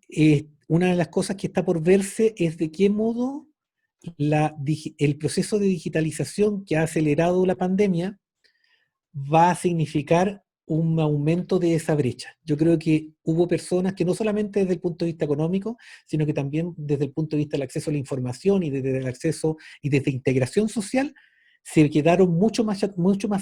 una de las cosas que está por verse es de qué modo el proceso de digitalización que ha acelerado la pandemia va a significar un aumento de esa brecha. Yo creo que hubo personas que no solamente desde el punto de vista económico, sino que también desde el punto de vista del acceso a la información y desde el acceso y desde integración social, se quedaron mucho más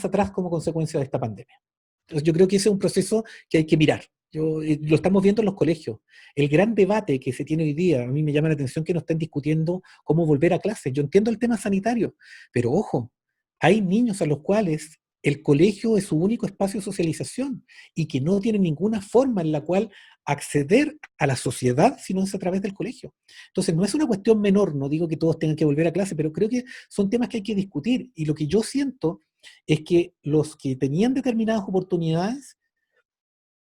atrás como consecuencia de esta pandemia. Entonces yo creo que ese es un proceso que hay que mirar. Lo estamos viendo en los colegios. El gran debate que se tiene hoy día, a mí me llama la atención que no estén discutiendo cómo volver a clases. Yo entiendo el tema sanitario, pero ojo, hay niños a los cuales el colegio es su único espacio de socialización y que no tienen ninguna forma en la cual acceder a la sociedad si no es a través del colegio. Entonces no es una cuestión menor, no digo que todos tengan que volver a clase, pero creo que son temas que hay que discutir. Y lo que yo siento es que los que tenían determinadas oportunidades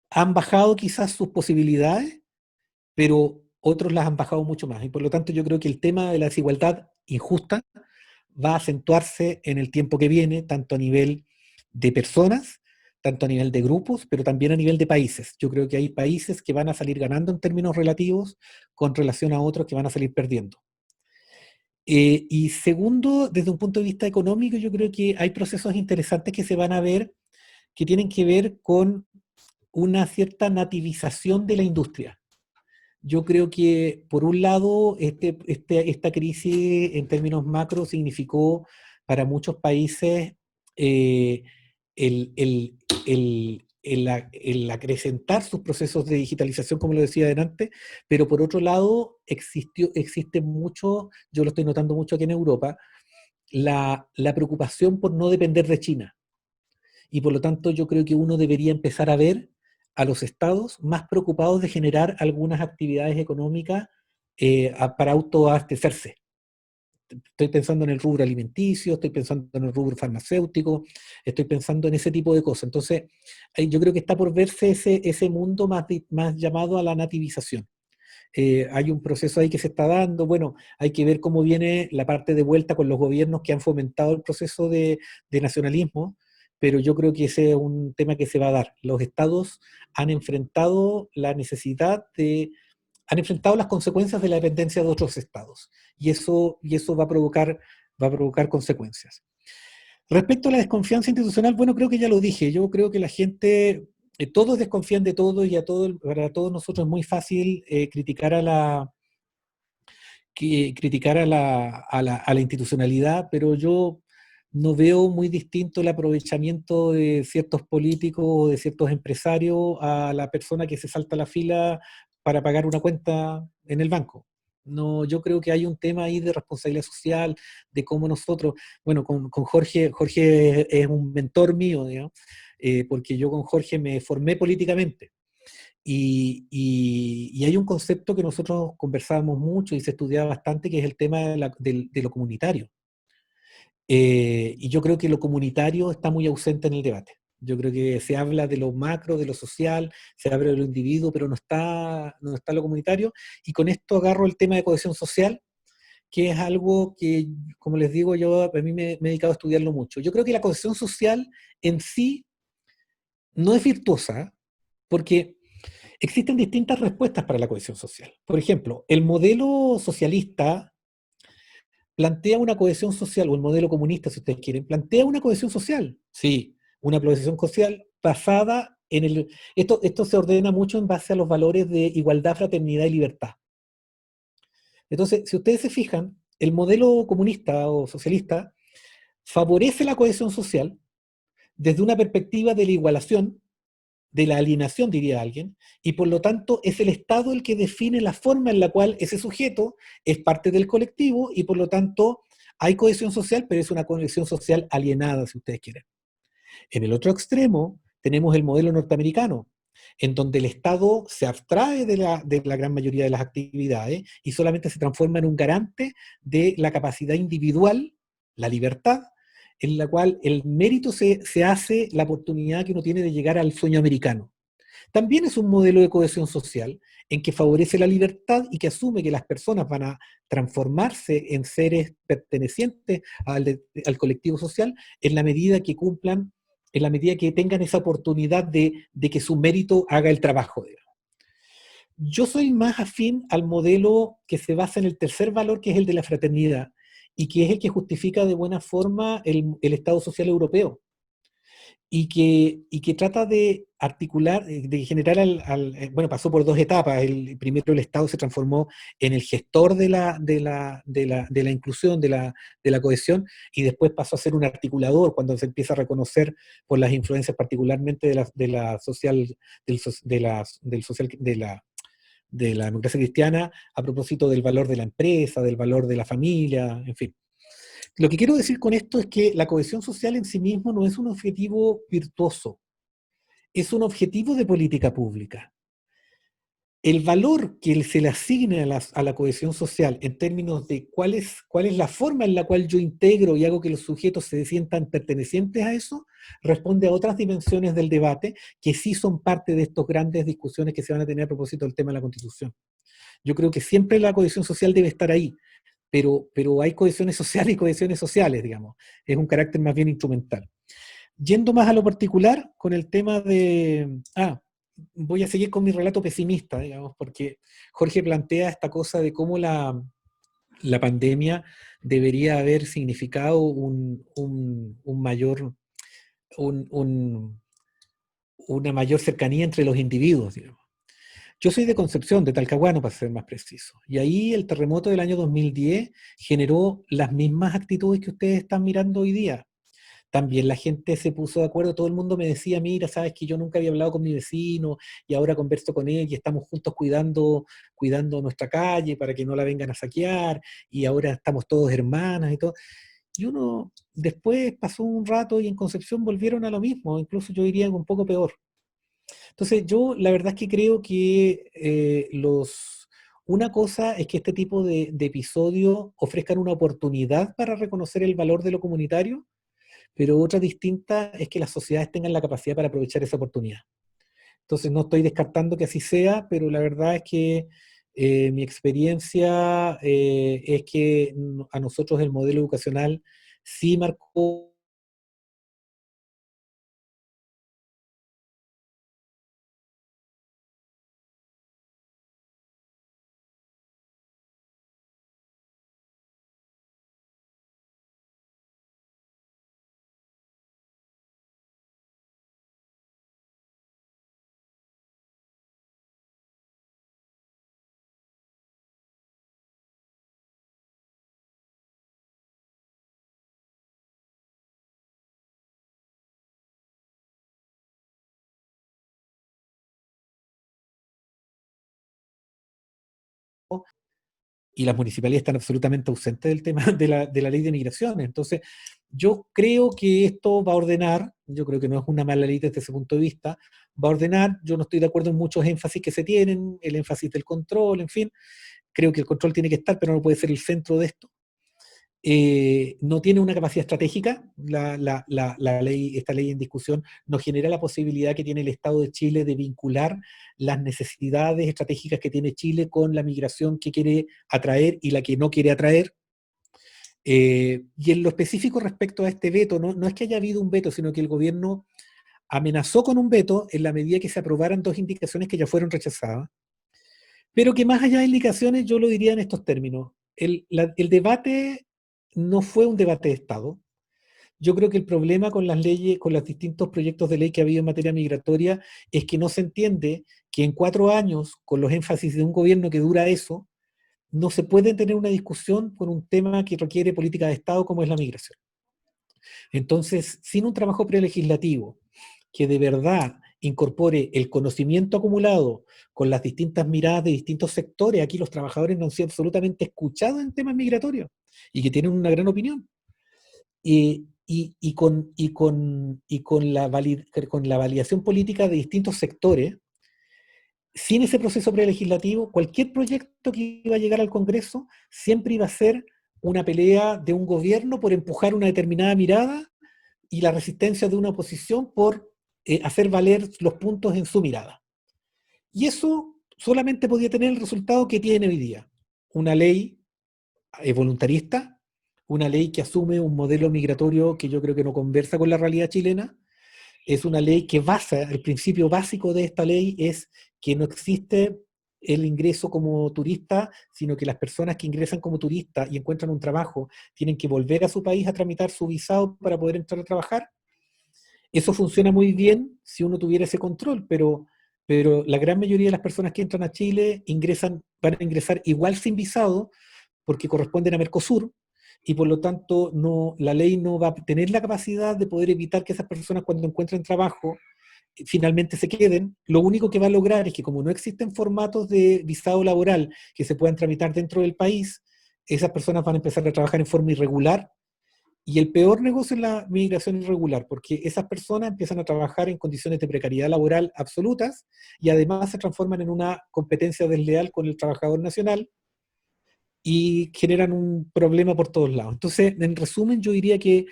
han bajado quizás sus posibilidades, pero otros las han bajado mucho más. Y por lo tanto yo creo que el tema de la desigualdad injusta va a acentuarse en el tiempo que viene, tanto a nivel de personas, tanto a nivel de grupos, pero también a nivel de países. Yo creo que hay países que van a salir ganando en términos relativos con relación a otros que van a salir perdiendo. Y segundo, desde un punto de vista económico, yo creo que hay procesos interesantes que se van a ver que tienen que ver con una cierta nativización de la industria. Yo creo que, por un lado, esta crisis en términos macro significó para muchos países eh, el, el- el acrecentar sus procesos de digitalización, como lo decía adelante, pero por otro lado, existe mucho, yo lo estoy notando mucho aquí en Europa, la preocupación por no depender de China. Y por lo tanto yo creo que uno debería empezar a ver a los estados más preocupados de generar algunas actividades económicas para autoabastecerse. Estoy pensando en el rubro alimenticio, estoy pensando en el rubro farmacéutico, estoy pensando en ese tipo de cosas. Entonces, yo creo que está por verse ese mundo más llamado a la nativización. Hay un proceso ahí que se está dando. Bueno, hay que ver cómo viene la parte de vuelta con los gobiernos que han fomentado el proceso de nacionalismo, pero yo creo que ese es un tema que se va a dar. Los estados han enfrentado han enfrentado las consecuencias de la dependencia de otros estados, y eso va a provocar consecuencias. Respecto a la desconfianza institucional, bueno, creo que ya lo dije. Yo creo que la gente, todos desconfían de todo y para todos nosotros es muy fácil criticar a la institucionalidad, pero yo no veo muy distinto el aprovechamiento de ciertos políticos o de ciertos empresarios a la persona que se salta la fila para pagar una cuenta en el banco. No, yo creo que hay un tema ahí de responsabilidad social, de cómo nosotros, bueno, con Jorge es un mentor mío, digamos, porque yo con Jorge me formé políticamente. Y hay un concepto que nosotros conversábamos mucho y se estudiaba bastante, que es el tema de lo comunitario. Y yo creo que lo comunitario está muy ausente en el debate. Yo creo que se habla de lo macro, de lo social, se habla de lo individuo, pero no está lo comunitario. Y con esto agarro el tema de cohesión social, que es algo que, como les digo, yo a mí me he dedicado a estudiarlo mucho. Yo creo que la cohesión social en sí no es virtuosa, porque existen distintas respuestas para la cohesión social. Por ejemplo, el modelo socialista plantea una cohesión social, o el modelo comunista, si ustedes quieren, plantea una cohesión social. Sí, una cohesión social basada en el... Esto se ordena mucho en base a los valores de igualdad, fraternidad y libertad. Entonces, si ustedes se fijan, el modelo comunista o socialista favorece la cohesión social desde una perspectiva de la igualación, de la alienación, diría alguien, y por lo tanto es el Estado el que define la forma en la cual ese sujeto es parte del colectivo y por lo tanto hay cohesión social, pero es una cohesión social alienada, si ustedes quieren. En el otro extremo tenemos el modelo norteamericano, en donde el Estado se abstrae de la gran mayoría de las actividades y solamente se transforma en un garante de la capacidad individual, la libertad, en la cual el mérito se hace la oportunidad que uno tiene de llegar al sueño americano. También es un modelo de cohesión social en que favorece la libertad y que asume que las personas van a transformarse en seres pertenecientes al colectivo social en la medida que cumplan, en la medida que tengan esa oportunidad de que su mérito haga el trabajo de ellos. Yo soy más afín al modelo que se basa en el tercer valor, que es el de la fraternidad, y que es el que justifica de buena forma el Estado Social Europeo y que trata de articular, de generar bueno, pasó por dos etapas. Primero el Estado se transformó en el gestor de la inclusión, de la cohesión, y después pasó a ser un articulador cuando se empieza a reconocer por las influencias particularmente de la social, del social, de la democracia cristiana, a propósito del valor de la empresa, del valor de la familia, en fin. Lo que quiero decir con esto es que la cohesión social en sí mismo no es un objetivo virtuoso, es un objetivo de política pública. El valor que se le asigne a la cohesión social en términos de cuál es la forma en la cual yo integro y hago que los sujetos se sientan pertenecientes a eso, responde a otras dimensiones del debate que sí son parte de estas grandes discusiones que se van a tener a propósito del tema de la Constitución. Yo creo que siempre la cohesión social debe estar ahí, pero hay cohesiones sociales y cohesiones sociales, digamos. Es un carácter más bien instrumental. Yendo más a lo particular, con el tema de... voy a seguir con mi relato pesimista, digamos, porque Jorge plantea esta cosa de cómo la pandemia debería haber significado una mayor cercanía entre los individuos, digamos. Yo soy de Concepción, de Talcahuano, para ser más preciso. Y ahí el terremoto del año 2010 generó las mismas actitudes que ustedes están mirando hoy día. También la gente se puso de acuerdo, todo el mundo me decía, mira, sabes que yo nunca había hablado con mi vecino y ahora converso con él y estamos juntos cuidando nuestra calle para que no la vengan a saquear y ahora estamos todos hermanas y todo. Y uno, después pasó un rato y en Concepción volvieron a lo mismo, incluso yo diría un poco peor. Entonces yo la verdad es que creo que una cosa es que este tipo de episodios ofrezcan una oportunidad para reconocer el valor de lo comunitario, pero otra distinta es que las sociedades tengan la capacidad para aprovechar esa oportunidad. Entonces no estoy descartando que así sea, pero la verdad es que mi experiencia es que a nosotros el modelo educacional sí marcó y las municipalidades están absolutamente ausentes del tema de la ley de migración. Entonces, yo creo que esto va a ordenar yo creo que no es una mala ley desde ese punto de vista, va a ordenar, yo no estoy de acuerdo en muchos énfasis que se tienen, el énfasis del control, en fin, creo que el control tiene que estar, pero no puede ser el centro de esto. No tiene una capacidad estratégica, esta ley en discusión nos genera la posibilidad que tiene el Estado de Chile de vincular las necesidades estratégicas que tiene Chile con la migración que quiere atraer y la que no quiere atraer. Y en lo específico respecto a este veto, no es que haya habido un veto, sino que el gobierno amenazó con un veto en la medida que se aprobaran dos indicaciones que ya fueron rechazadas, pero que más allá de indicaciones yo lo diría en estos términos. El debate no fue un debate de Estado. Yo creo que el problema con las leyes, con los distintos proyectos de ley que ha habido en materia migratoria, es que no se entiende que en 4 años, con los énfasis de un gobierno que dura eso, no se puede tener una discusión por un tema que requiere política de Estado como es la migración. Entonces, sin un trabajo prelegislativo que de verdad incorpore el conocimiento acumulado con las distintas miradas de distintos sectores, aquí los trabajadores no han sido absolutamente escuchados en temas migratorios y que tienen una gran opinión. Con la validación política de distintos sectores, sin ese proceso prelegislativo, cualquier proyecto que iba a llegar al Congreso siempre iba a ser una pelea de un gobierno por empujar una determinada mirada y la resistencia de una oposición por hacer valer los puntos en su mirada. Y eso solamente podía tener el resultado que tiene hoy día. Una ley voluntarista, una ley que asume un modelo migratorio que yo creo que no conversa con la realidad chilena. Es una ley que basa, el principio básico de esta ley es que no existe el ingreso como turista, sino que las personas que ingresan como turistas y encuentran un trabajo tienen que volver a su país a tramitar su visado para poder entrar a trabajar. Eso funciona muy bien si uno tuviera ese control, pero la gran mayoría de las personas que entran a Chile van a ingresar igual sin visado porque corresponden a Mercosur, y por lo tanto la ley no va a tener la capacidad de poder evitar que esas personas cuando encuentren trabajo finalmente se queden. Lo único que va a lograr es que como no existen formatos de visado laboral que se puedan tramitar dentro del país, esas personas van a empezar a trabajar en forma irregular, y el peor negocio es la migración irregular, porque esas personas empiezan a trabajar en condiciones de precariedad laboral absolutas y además se transforman en una competencia desleal con el trabajador nacional, y generan un problema por todos lados. Entonces, en resumen, yo diría que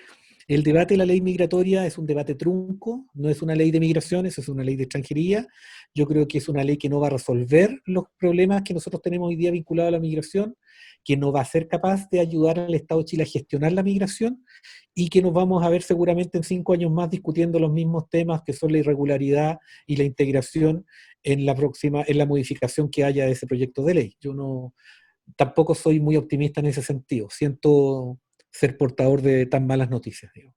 el debate de la ley migratoria es un debate trunco, no es una ley de migraciones, es una ley de extranjería. Yo creo que es una ley que no va a resolver los problemas que nosotros tenemos hoy día vinculados a la migración, que no va a ser capaz de ayudar al Estado de Chile a gestionar la migración, y que nos vamos a ver seguramente en 5 años más discutiendo los mismos temas que son la irregularidad y la integración en la modificación que haya de ese proyecto de ley. Yo tampoco soy muy optimista en ese sentido. Siento ser portador de tan malas noticias, digo.